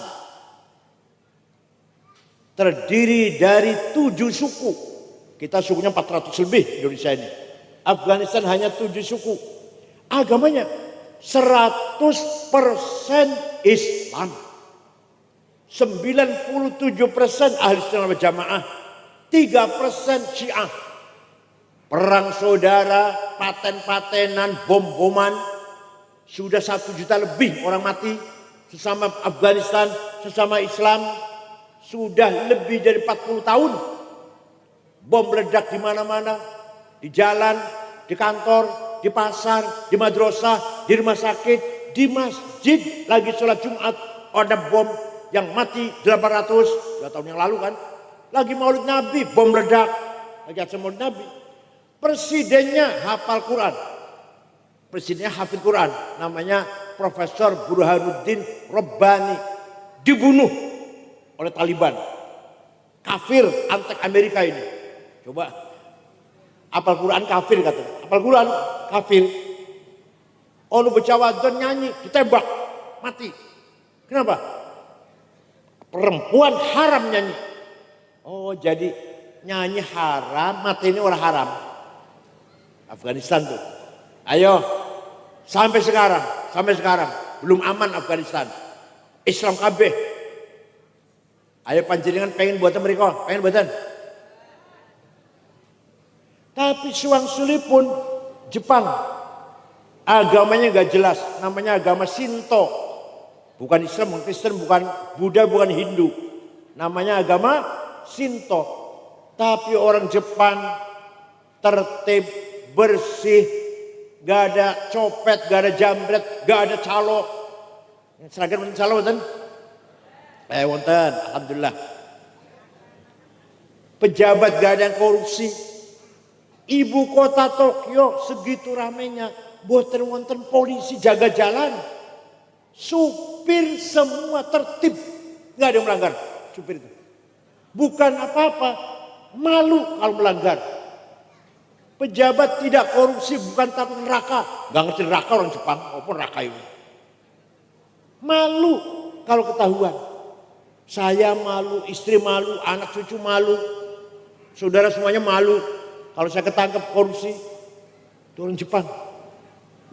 terdiri dari 7 suku. Kita sukunya 400 lebih Indonesia ini. Afghanistan hanya 7 suku. Agamanya 100% Islam. 97% ahli sunnah wal jamaah. 3% Syiah. Perang saudara, paten-patenan, bom-boman. Sudah 1 juta lebih orang mati. Sesama Afghanistan, sesama Islam. Sudah lebih dari 40 tahun. Bom meledak di mana-mana. Di jalan, di kantor, di pasar, di madrasah, di rumah sakit, di masjid. Lagi sholat Jumat, ada bom yang mati 800. 2 tahun yang lalu kan. Lagi maulid Nabi, bom meledak. Lagi acara maulid Nabi. Presidennya hafal Quran. Presidennya hafid Quran. Namanya Profesor Burhanuddin Rabbani. Dibunuh oleh Taliban. Kafir, antek Amerika ini. Coba. Hafal Quran kafir katanya. Hafal Quran kafir. Ono becawadon nyanyi, ditembak, mati. Kenapa? Perempuan haram nyanyi. Oh jadi nyanyi haram, mati ini orang haram. Afghanistan tuh. Ayo, sampai sekarang belum aman Afghanistan. Islam kabeh. Ayo panjenengan pengen buatan mereka, pengen buatan. Tapi suang-sulipun Jepang agamanya nggak jelas, namanya agama Shinto, bukan Islam, bukan Kristen, bukan Buddha, bukan Hindu, namanya agama Shinto. Tapi orang Jepang tertib, bersih, gak ada copet, gak ada jambret, gak ada calo. Seragam wonten calo wonten? Wonten, alhamdulillah. Pejabat gak ada yang korupsi. Ibu kota Tokyo segitu ramenya, boten wonten polisi jaga jalan. Supir semua tertib, gak ada yang melanggar supir itu. Bukan apa-apa, malu kalau melanggar. Pejabat tidak korupsi, bukan takut neraka. Gak ngerti neraka orang Jepang, maupun neraka ini. Malu kalau ketahuan. Saya malu, istri malu, anak cucu malu. Saudara semuanya malu. Kalau saya ketangkep korupsi. Itu orang Jepang.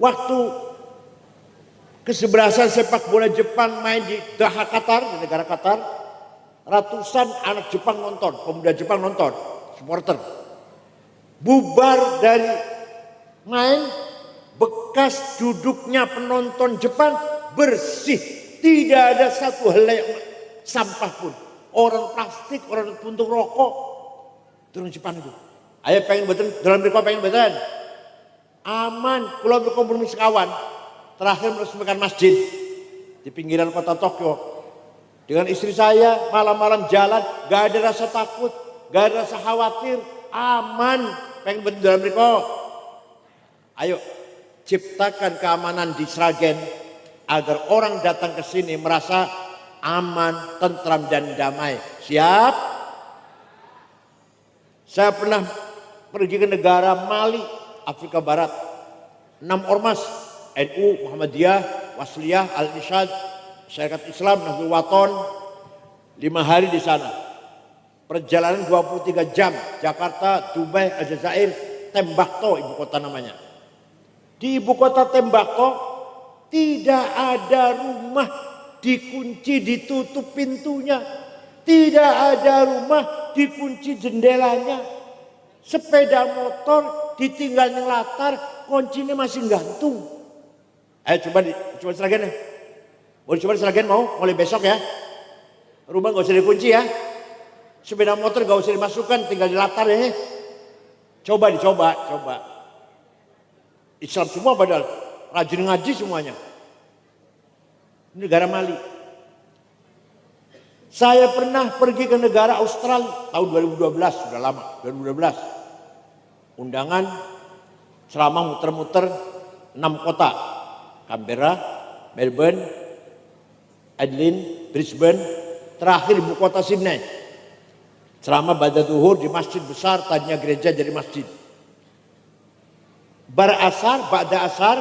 Waktu kesebelasan sepak bola Jepang main di Doha Qatar, di negara Qatar. Ratusan anak Jepang nonton, pemuda Jepang nonton, supporter. Bubar dari main, bekas duduknya penonton Jepang bersih, tidak ada satu helai sampah pun. Orang plastik, orang puntung rokok, turun Jepang itu. Ayo pengen betul, dalam mereka pengen betul. Aman, kalau berkompromi sekawan, terakhir meresmikan masjid di pinggiran kota Tokyo. Dengan istri saya malam-malam jalan, gak ada rasa takut, gak ada rasa khawatir. Aman, pengen betul dalam mereka. Ayo ciptakan keamanan di Sragen agar orang datang ke sini merasa aman, tentram dan damai. Siap? Saya pernah pergi ke negara Mali, Afrika Barat. 6 ormas NU, Muhammadiyah, Wasliyah, Al-Irsyad, Syarikat Islam, Nahdlatul Wathon, 5 hari di sana. Perjalanan 23 jam, Jakarta, Dubai, Aljazair, Tembakau ibu kota namanya. Di ibu kota Tembakau tidak ada rumah dikunci, ditutup pintunya. Tidak ada rumah dikunci jendelanya. Sepeda motor ditinggal di latar, kuncinya masih gantung. Ayo coba Sragen ya. Boleh coba Sragen mau? Mulai besok ya. Rumah gak usah dikunci ya. Sepeda motor gak usah dimasukkan, tinggal di latar ya. Coba. Islam semua padahal, rajin ngaji semuanya. Ini negara Mali. Saya pernah pergi ke negara Australia tahun 2012, sudah lama, 2012. Undangan selama muter-muter 6 kota. Canberra, Melbourne, Adelaide, Brisbane, terakhir ibu kota Sydney. Selama baca zuhur di masjid besar, tadinya gereja jadi masjid. Berasar, ba'da asar,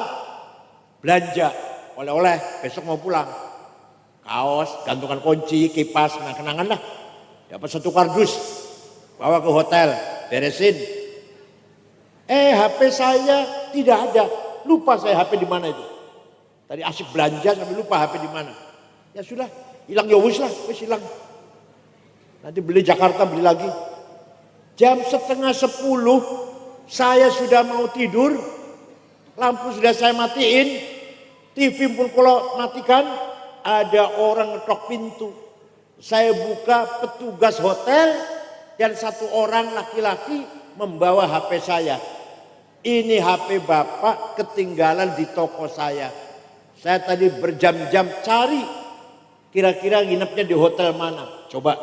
belanja, oleh-oleh, besok mau pulang. Kaos, gantungan kunci, kipas, kenangan lah. Dapat 1 kardus, bawa ke hotel, beresin. HP saya tidak ada, lupa saya HP di mana itu. Tadi asyik belanja sampai lupa HP di mana. Ya sudah, hilang ya wis lah, wis hilang. Nanti beli Jakarta, beli lagi. Jam 9:30 saya sudah mau tidur. Lampu sudah saya matiin. TV pun kalau matikan, ada orang ngetok pintu. Saya buka, petugas hotel dan 1 orang laki-laki membawa HP saya. Ini HP Bapak ketinggalan di toko saya. Saya tadi berjam-jam cari. Kira-kira nginepnya di hotel mana? Coba.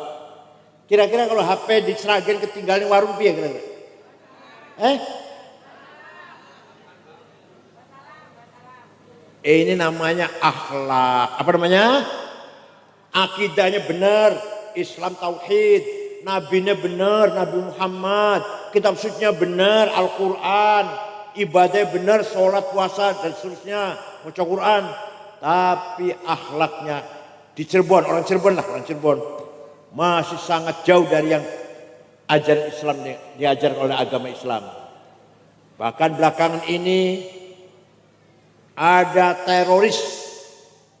Kira-kira kalau HP di Sragen ketinggalan warung piye kira-kira? Ini namanya akhlak. Apa namanya? Akidahnya benar, Islam tauhid, nabinya benar, Nabi Muhammad, kitab sucinya benar, Al-Qur'an, ibadahnya benar, sholat, puasa dan seterusnya, baca Quran. Tapi akhlaknya di Cirebon, orang Cirebon masih sangat jauh dari yang ajaran Islam diajar oleh agama Islam. Bahkan belakangan ini ada teroris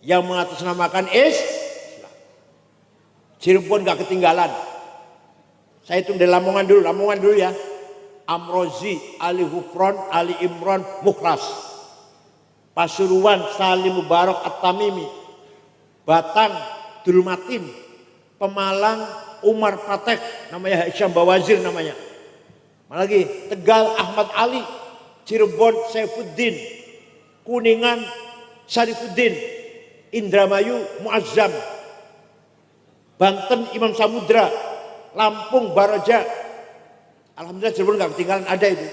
yang mengatasnamakan Islam. Cirebon gak ketinggalan. Saya hitung dari Lamongan dulu ya. Amrozi, Ali Hufron, Ali Imron, Mukhlas. Pasuruan, Salim Mubarak At-Tamimi. Batang, Dulmatin. Pemalang, Umar Patek, namanya Hisham Bawazir namanya. Mana lagi? Tegal, Ahmad Ali. Cirebon, Saifuddin. Kuningan, Syarifuddin. Indramayu, Muazzam. Banten, Imam Samudra. Lampung, Baraja. Alhamdulillah Cirebon gak ketinggalan, ada itu.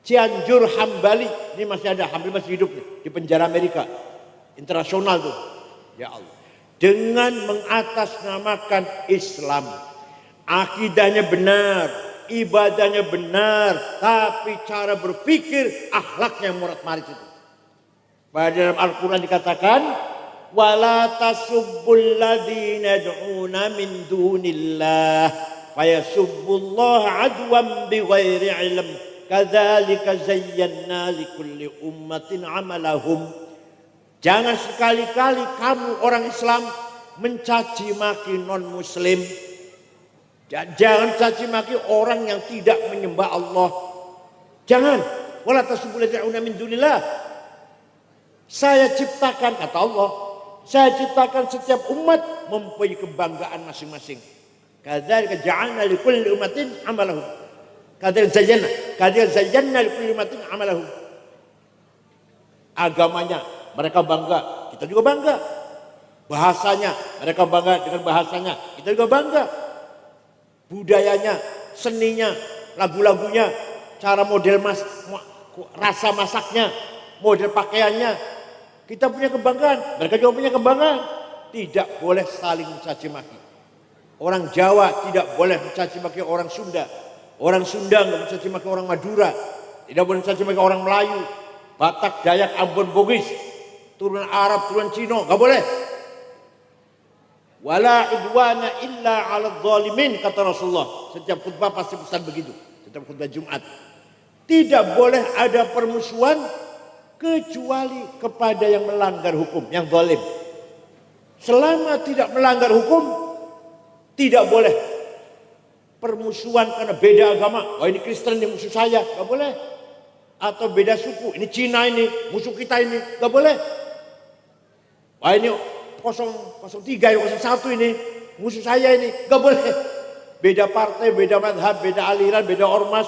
Cianjur, Hambali. Ini masih ada, Hambali masih hidup nih, di penjara Amerika. Internasional tuh. Ya Allah. Dengan mengatasnamakan Islam. Akidahnya benar, ibadahnya benar, tapi cara berpikir, akhlaknya murad-marid itu. Pada dalam Al-Quran dikatakan, wala tasubbul ladina yad'una min dunillah fayasubbullaha adwan bighairi ilm kadzalika zayyana likulli ummatin amalahum. Jangan sekali-kali kamu orang Islam mencaci maki non muslim. Jangan caci maki orang yang tidak menyembah Allah. Jangan. Wala tasubbul ladina yad'una min dunillah. Saya ciptakan, kata Allah, saya ciptakan setiap umat mempunyai kebanggaan masing-masing. Kadzalika ja'alna likulli ummatin amalahum. Kadzalika zayyana likulli ummatin amalahum. Agamanya mereka bangga, kita juga bangga. Bahasanya mereka bangga dengan bahasanya, kita juga bangga. Budayanya, seninya, lagu-lagunya, cara model rasa masaknya, model pakaiannya. Kita punya kebanggaan, mereka juga punya kebanggaan. Tidak boleh saling mencaci maki. Orang Jawa tidak boleh mencaci maki orang Sunda. Orang Sunda nggak mencaci maki orang Madura. Tidak boleh mencaci maki orang Melayu. Batak, Dayak, Ambon, Bugis. Turunan Arab, turunan Cina, nggak boleh. Wala udwana illa 'alal zalimin, kata Rasulullah. Setiap khutbah pasti pesan begitu. Setiap khutbah Jumat. Tidak boleh ada permusuhan kecuali kepada yang melanggar hukum, yang zalim. Selama tidak melanggar hukum, tidak boleh permusuhan karena beda agama. Wah, ini Kristen, ini musuh saya, nggak boleh. Atau beda suku, ini Cina, ini musuh kita, ini nggak boleh. Wah, ini 003, 01 ini musuh saya, ini nggak boleh. Beda partai, beda madhab, beda aliran, beda ormas.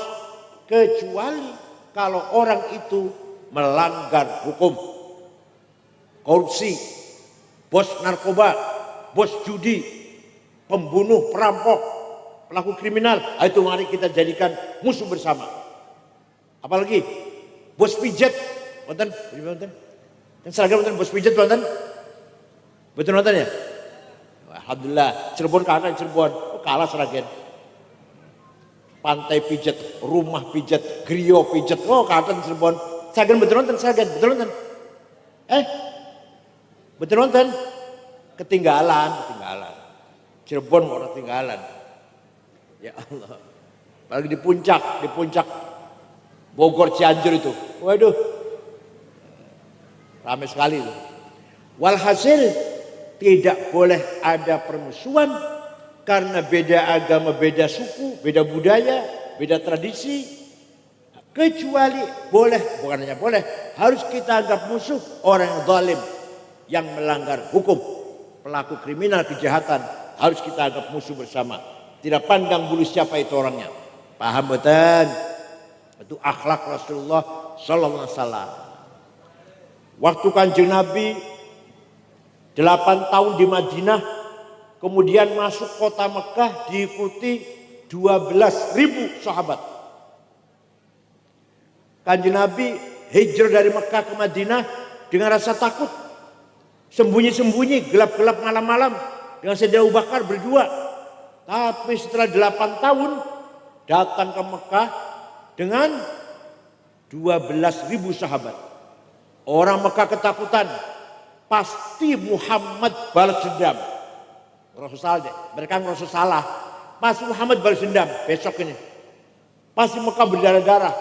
Kecuali kalau orang itu melanggar hukum. Korupsi, bos narkoba, bos judi, pembunuh, perampok, pelaku kriminal, itu mari kita jadikan musuh bersama. Apalagi bos pijat, nonton, dan seragam nonton bos pijat nonton, betul nonton ya? Alhamdulillah, Cirebon kalah, Cirebon kalah seragam. Pantai pijat, rumah pijat, griyo pijat, kalah Cirebon. Seragam betul nonton, seragam betul nonton. Betul nonton, ketinggalan. Cirebon mau ketinggalan. Ya Allah. Apalagi di puncak Bogor Cianjur itu. Waduh. Ramai sekali itu. Walhasil tidak boleh ada permusuhan karena beda agama, beda suku, beda budaya, beda tradisi. Kecuali boleh, bukan hanya boleh, harus kita anggap musuh orang yang zalim, yang melanggar hukum, pelaku kriminal kejahatan, harus kita anggap musuh bersama. Tidak pandang bulu siapa itu orangnya. Paham betul? Itu akhlak Rasulullah sallallahu alaihi wasallam. Waktu Kanjeng Nabi 8 tahun di Madinah, kemudian masuk kota Mekah diikuti 12.000 sahabat. Kanjeng Nabi hijrah dari Mekah ke Madinah dengan rasa takut. Sembunyi-sembunyi, gelap-gelap malam-malam dengan Sayyidina Abu Bakar berdua. Tapi setelah 8 tahun datang ke Mekah dengan 12.000 sahabat. Orang Mekah ketakutan. Pasti Muhammad balas dendam. Mereka ngerasa salah. Pasti Muhammad balas dendam besok ini. Pasti Mekah berdarah-darah.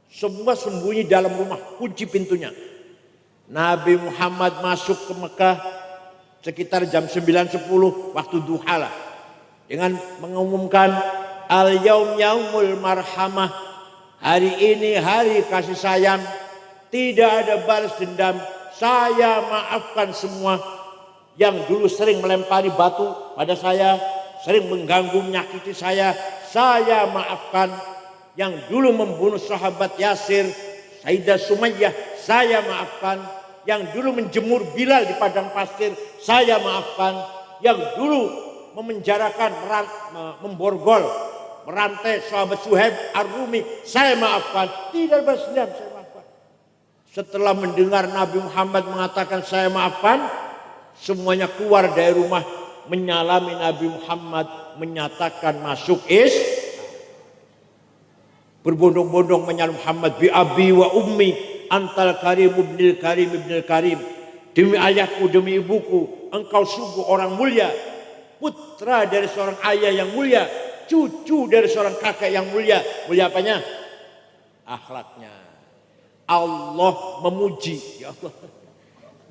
Semua sembunyi dalam rumah, kunci pintunya. Nabi Muhammad masuk ke Mekah sekitar jam 9.10 waktu duha lah, dengan mengumumkan al-yaum yaumul marhamah, hari ini hari kasih sayang, tidak ada balas dendam, saya maafkan semua yang dulu sering melempari batu pada saya, sering mengganggu menyakiti saya maafkan. Yang dulu membunuh sahabat Yasir, Sayyidah Sumayyah, saya maafkan. Yang dulu menjemur Bilal di padang pasir, saya maafkan. Yang dulu memenjarakan, memborgol, merantai sahabat Suhaib Ar-Rumi, saya maafkan. Tidak balas dendam, saya maafkan. Setelah mendengar Nabi Muhammad mengatakan saya maafkan, semuanya keluar dari rumah menyalami Nabi Muhammad, menyatakan masuk Islam. Berbondong-bondong menyalam Muhammad, bi abi wa ummi antal karim ibnil karim ibnil karim, demi ayahku demi ibuku engkau sungguh orang mulia, putra dari seorang ayah yang mulia, cucu dari seorang kakek yang mulia. Mulia apanya? Akhlaknya. Allah memuji, ya Allah.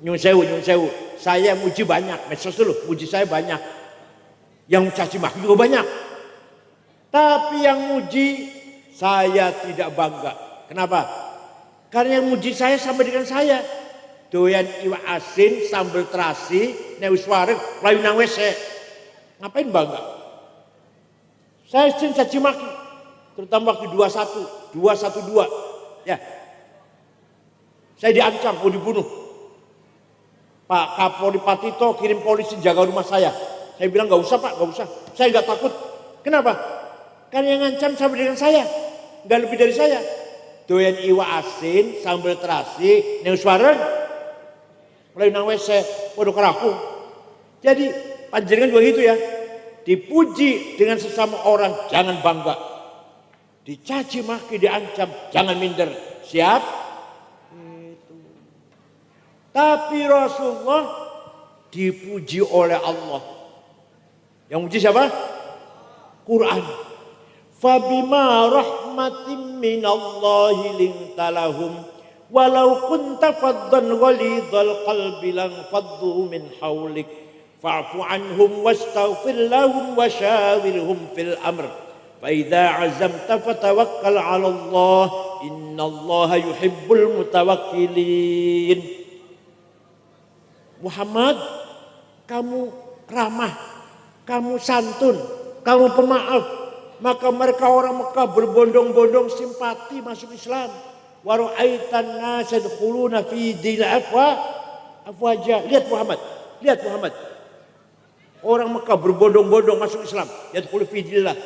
Nyun sewu, saya muji banyak, medsos dulu, muji saya banyak, yang caci maki juga banyak, tapi yang muji saya tidak bangga. Kenapa? Karena yang muji saya sama dengan saya. Doyan iwa asin, sambal terasi, neus wareg, layu nang wese. Ngapain bangga? Saya sering caci maki, terutama waktu 212. Ya. Saya diancam mau dibunuh. Pak Kapolri Patito kirim polisi jaga rumah saya. Saya bilang nggak usah Pak, nggak usah. Saya nggak takut. Kenapa? Karena yang ngancam sama dengan saya. Nggak lebih dari saya. Doyan iwa asin, sambal terasi, neus wareg, lalu nang wese, waduh keraku. Jadi panjenengan juga gitu ya. Dipuji dengan sesama orang, jangan bangga. Dicaci maki, diancam, jangan minder. Siap? Itu. Tapi Rasulullah dipuji oleh Allah. Yang muji siapa? Quran. Fabima rahmatin minallahi lintalahum walau kunta faddan ghalidhal qalbi lan faddu min hawlik fa'fu anhum wastaghfir lahum washawirhum fil amr fa idza azamta fatawakkal 'ala Allah innallaha yuhibbul mutawakkilin. Muhammad, kamu ramah, kamu santun, kamu pemaaf. Maka mereka orang Mekah berbondong-bondong simpati masuk Islam. Wa ra'aitan nas yadkhuluna fi dinil afwaja. Lihat Muhammad. Orang Mekah berbondong-bondong masuk Islam. Yadkhulu fi dinillah.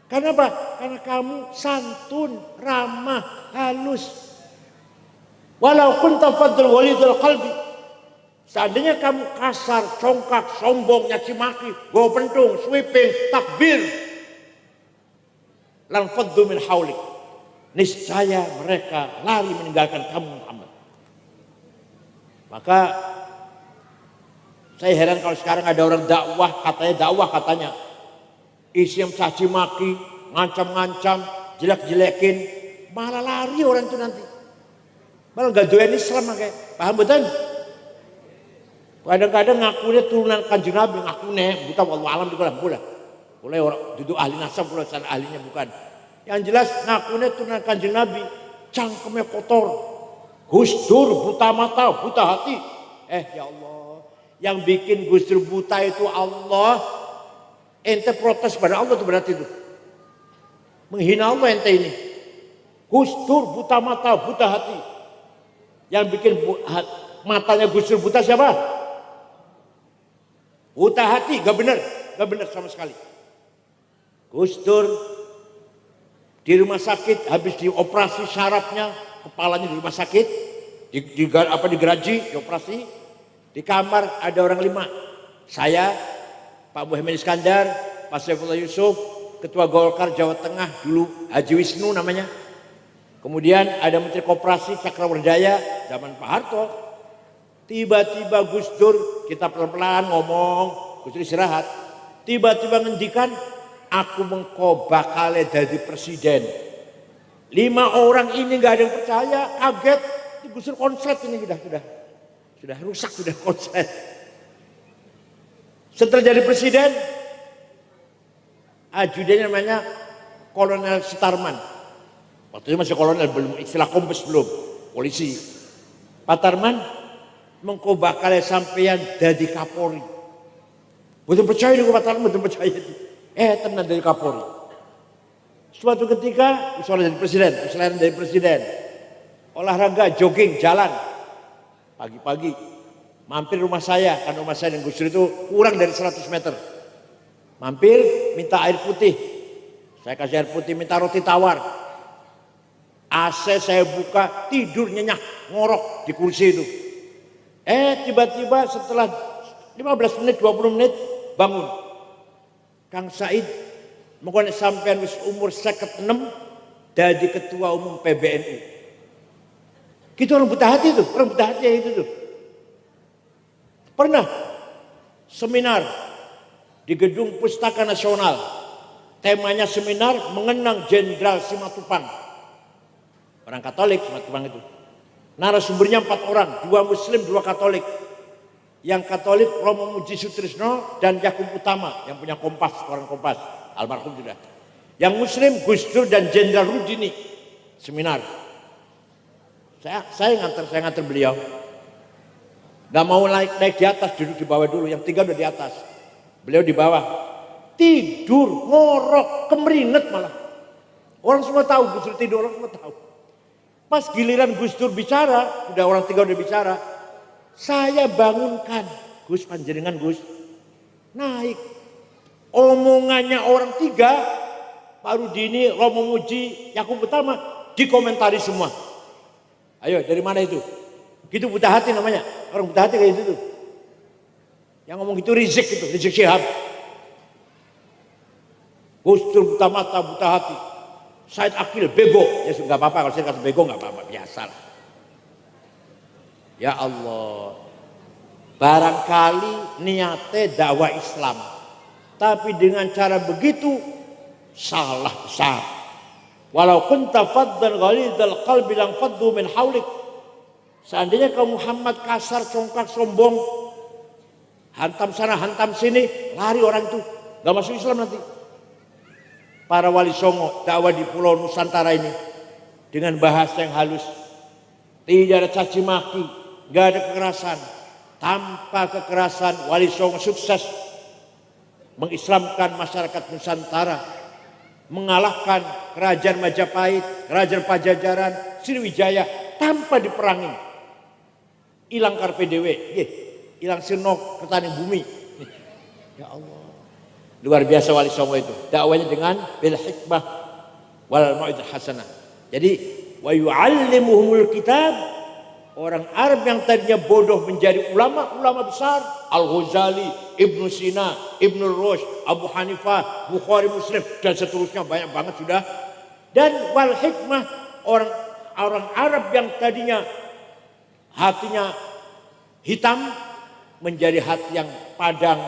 Karena apa? Karena kamu santun, ramah, halus. Walau kunta fadl walidul qalbi. Seandainya kamu kasar, congkak, sombong, nyaci maki, bawa pentung, sweeping, takbir, lan faddu min haulik, niscaya mereka lari meninggalkan kamu Muhammad. Maka saya heran kalau sekarang ada orang dakwah katanya isi yang caci maki, ngancam-ngancam, jelek-jelekin, malah lari orang itu nanti. Malah gak doyan Islam kayak, paham betul? Kadang-kadang ngakunya turunan Kanjeng Nabi, ngakunya buta wallahu alam juga boleh. Boleh orang duduk ahli nasab, kalau sana ahlinya bukan. Yang jelas ngakunya turunan Kanjeng Nabi, cangkemnya kotor, Gus Dur buta mata, buta hati. Ya Allah, yang bikin Gus Dur buta itu Allah. Ente protes pada Allah itu berarti itu menghina Allah ente ini. Gus Dur buta mata, buta hati. Yang bikin matanya Gus Dur buta siapa? Buta hati, gak benar sama sekali. Gus Dur di rumah sakit habis dioperasi sarafnya, kepalanya di rumah sakit, digeraji, dioperasi. Di kamar ada orang 5. Saya, Pak Muhammad Iskandar, Pak Saifullah Yusuf, Ketua Golkar Jawa Tengah dulu Haji Wisnu namanya. Kemudian ada Menteri Koperasi Cakrawardaya zaman Pak Harto. Tiba-tiba Gus Dur, kita pelan-pelan ngomong, Gus Dur istirahat. Tiba-tiba ngendikan, aku mengko bakal jadi presiden. 5 orang ini nggak ada yang percaya, kaget, digusur konslet ini sudah rusak, sudah konslet. Setelah jadi presiden, ajudannya namanya Kolonel Sutarman. Waktu itu masih kolonel, belum istilah kombes, belum polisi. Pak Tarman, mengko bakal sampeyan dadi Kapolri. Betul percaya nih Pak Tarman, betul percaya. Tenan dari Kapolri. Suatu ketika, misalnya jadi presiden, selain dari presiden, olahraga, jogging, jalan, pagi-pagi, mampir rumah saya, kan rumah saya dan Gus Dur itu kurang dari 100 meter. Mampir, minta air putih, saya kasih air putih, minta roti tawar. AC saya buka, tidur nyenyak, ngorok di kursi itu. Tiba-tiba setelah 15 menit, 20 menit, bangun. Kang Said, mungkin sampai umur 56 jadi ketua umum PBNU. Gitu orang buta hati tuh, orang buta hati itu tuh. Pernah seminar di Gedung Pustaka Nasional. Temanya seminar mengenang Jenderal Simatupang. Orang Katolik Simatupang itu. Narasumbernya 4 orang, 2 Muslim, 2 Katolik. Yang Katolik Romo Muji Sutrisno dan Yakub Utama yang punya Kompas, orang Kompas. Almarhum sudah. Yang Muslim Gus Dur dan Jenderal Rudini seminar. Saya nganter beliau. Gak mau naik di atas, duduk di bawah dulu. Yang 3 udah di atas. Beliau di bawah. Tidur, ngorok, kemeringet malah. Orang semua tahu Gus Dur tidur, orang semua tahu. Pas giliran Gus Dur bicara, udah orang 3 udah bicara. Saya bangunkan, Gus panjenengan Gus. Naik. Omongannya orang 3, Pak Rudini, Romo Muji, Yakub Utama, dikomentari semua. Ayo, dari mana itu? Gitu buta hati namanya. Orang buta hati kayak gitu tuh. Yang ngomong itu Rizik Syihab. Gus Dur buta mata, buta hati. Said Akil, bego. Ya nggak apa-apa, kalau saya kata bego nggak apa-apa, biasa lah. Ya Allah. Barangkali niatnya dakwah Islam. Tapi dengan cara begitu salah besar. Walau kunta faddan ghalidhal qalbi lang faddu min haulik. Seandainya kau Muhammad kasar, congkak, sombong, hantam sana, hantam sini, lari orang itu, enggak masuk Islam nanti. Para wali songo dakwah di Pulau Nusantara ini dengan bahasa yang halus. Tidak ada caci maki, enggak ada kekerasan. Tanpa kekerasan wali songo sukses mengislamkan masyarakat Nusantara, mengalahkan kerajaan Majapahit, kerajaan Pajajaran, Sriwijaya tanpa diperangin. Hilang KPDW, hilang Sirno Kertanian Bumi. Ya Allah, luar biasa wali songo itu. Dakwanya dengan bil hikmah wal mau'izah hasanah. Jadi wa yu'allimuhumul kitab. Orang Arab yang tadinya bodoh menjadi ulama besar. Al-Ghazali, Ibnu Sina, Ibnu Rushd, Abu Hanifah, Bukhari, Muslim, dan seterusnya banyak banget sudah. Dan wal hikmah, orang Arab yang tadinya hatinya hitam menjadi hati yang padang,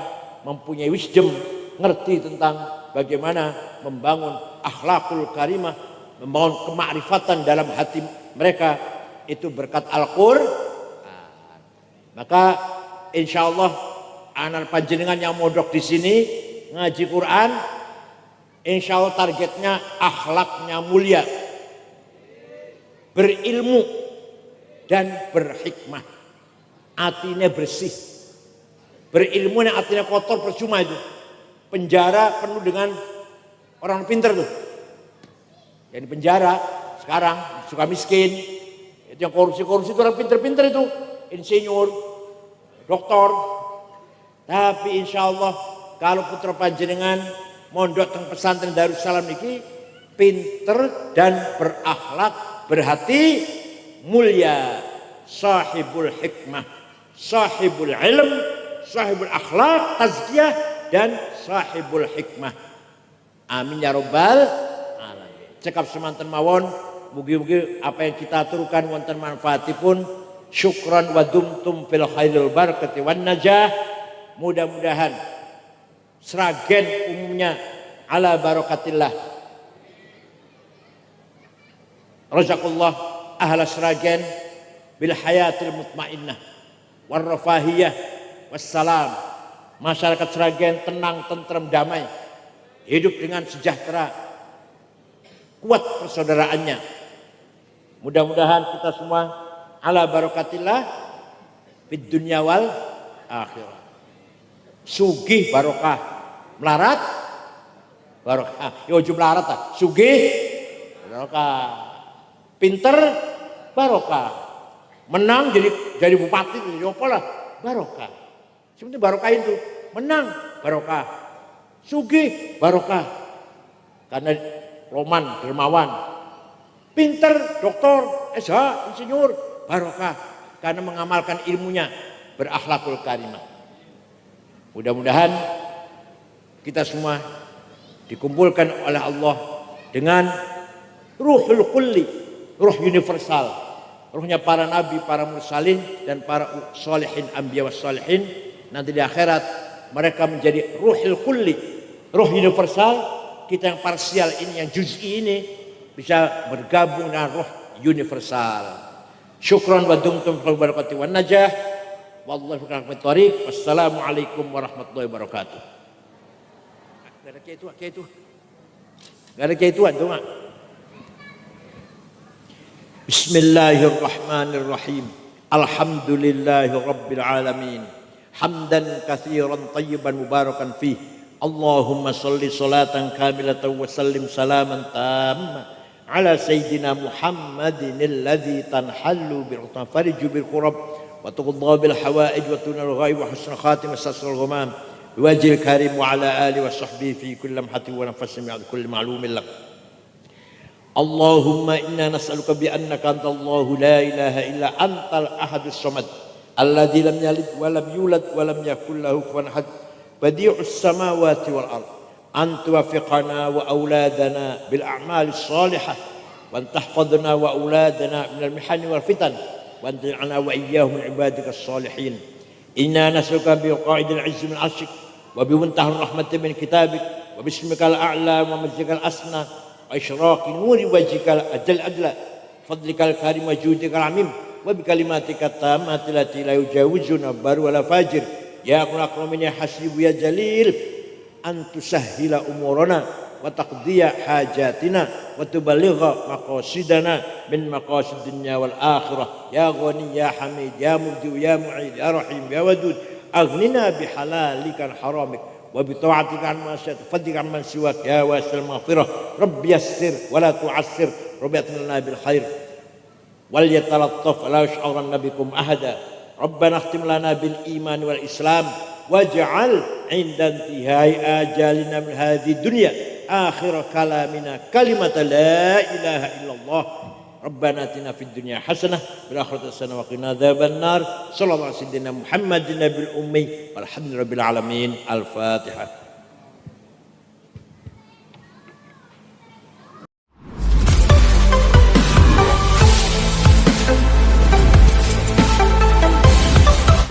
mempunyai wisdom, ngerti tentang bagaimana membangun akhlakul karimah, membangun kemakrifatan dalam hati mereka. Itu berkat Al-Qur'an. Maka insya Allah anak panjenengan yang mondok di sini ngaji Quran, insya Allah targetnya akhlaknya mulia, berilmu dan berhikmah, hatinya bersih. Berilmu yang hatinya kotor percuma itu. Penjara penuh dengan orang pintar tuh. Yang di penjara sekarang suka miskin. Yang korupsi itu orang pinter-pinter itu, insinyur, doktor. Tapi insya Allah kalau putra panjenengan mondok teng pesantren Darussalam niki pinter dan berakhlak, berhati mulia, sahibul hikmah, sahibul ilm, sahibul akhlak, tazkiyah dan sahibul hikmah. Amin ya rabbal alamin. Cekap semanten mawon. Mugi-mugi apa yang kita aturkan wonten manfaatipun. Syukran wa dumtum fil khairil barakati wan najah. Mudah-mudahan sragen umumnya ala barakatillah. Razaqullah ahla Sragen bil hayatil mutmainnah war rafahiyah wassalam. Masyarakat Sragen tenang, tentrem, damai, hidup dengan sejahtera, kuat persaudaraannya. Mudah-mudahan kita semua ala barakatillah fid dunya wal akhirah. Sugih barokah, melarat barokah. Yo ujung melarat ah. Sugih barokah. Pinter barokah. Menang jadi bupati jadi apa lah barokah. Sebenarnya barokah itu menang barokah. Sugih barokah. Karena roman, dermawan. Pinter, doktor, SH, insinyur barokah. Karena mengamalkan ilmunya, berakhlakul karimah. Mudah-mudahan kita semua dikumpulkan oleh Allah dengan ruhul kulli, ruh universal, ruhnya para nabi, para mursalin dan para sholihin, anbiya was sholihin. Nanti di akhirat mereka menjadi ruhul kulli, ruh universal. Kita yang parsial ini, yang juz'i ini bisa bergabung dengan ruh universal. Syukran wa dumtum fil barakati wan najah. Wallahu a'lam bishawab. Wassalamualaikum warahmatullahi wabarakatuh. Gak ada kiai tua. Gak ada kiai tua tuh, Mak. Bismillahirrahmanirrahim. Alhamdulillahi rabbil alamin. Hamdan katsiran tayyiban mubarakan fih. Allahumma shalli salatan kamilatan wa sallim salaman tamma ala sayyidina Muhammadin alladhi tanhallu bil fariju bil qurab wa tuqadda bil hawaij wa tunal ghaib wa husnul khatimah sasrul ghamam biwajhil karim wa ala alihi wa sahbihi fi kulli lamhatin wa nafasin min kulli ma'lumin lak. Allahumma inna nas'aluka bi annaka antallahu la ilaha illa antal ahadus samad alladzi lam yalid wa lam yulad wa lam yakul lahu kufuwan ahad badi'us samawati wal ardh أن توفقنا وأولادنا بالأعمال الصالحة وأن تحفظنا وأولادنا من المحن والفتن وأن تجعلنا وإياهم من عبادك الصالحين. إنا نسألك بقاعد العز من عرشك وبمنتهى الرحمة من كتابك وباسمك الأعلى ومجدك الأسنى وإشراق نور وجهك الأجل أدلى فضلك الكريم وجودك العميم وبكلماتك التامات التي لا يجاوزنا بر ولا فاجر يا أكرم يا حسيب يا جليل an tusahhila umurana wa taqdiya hajatina wa tuballigha maqasidana min maqasid dunya wal akhirah ya ghani ya hamid ya mubdi ya mu'id ya rahim ya wadud aghnina bihalalika haramik wa bi ta'atika an masyat fadika man siwak ya wasil maghfirah rabbi yassir wa la tu'assir rabbi atmilna bil khair wal yatalattaf la yash'uranna bikum ahada rabbana ikhtim lana bil iman wal islam waj'al 'inda intihai ajalina min hadhihi dunya akhir kalamina kalimat la ilaha illallah rabbana atina fid dunya hasanah wal akhirati hasanah wa qina adzaban nar sallallahu alaihi wasallam Muhammadin nabil ummi walhamdulillahi rabbil alamin al-fatihah.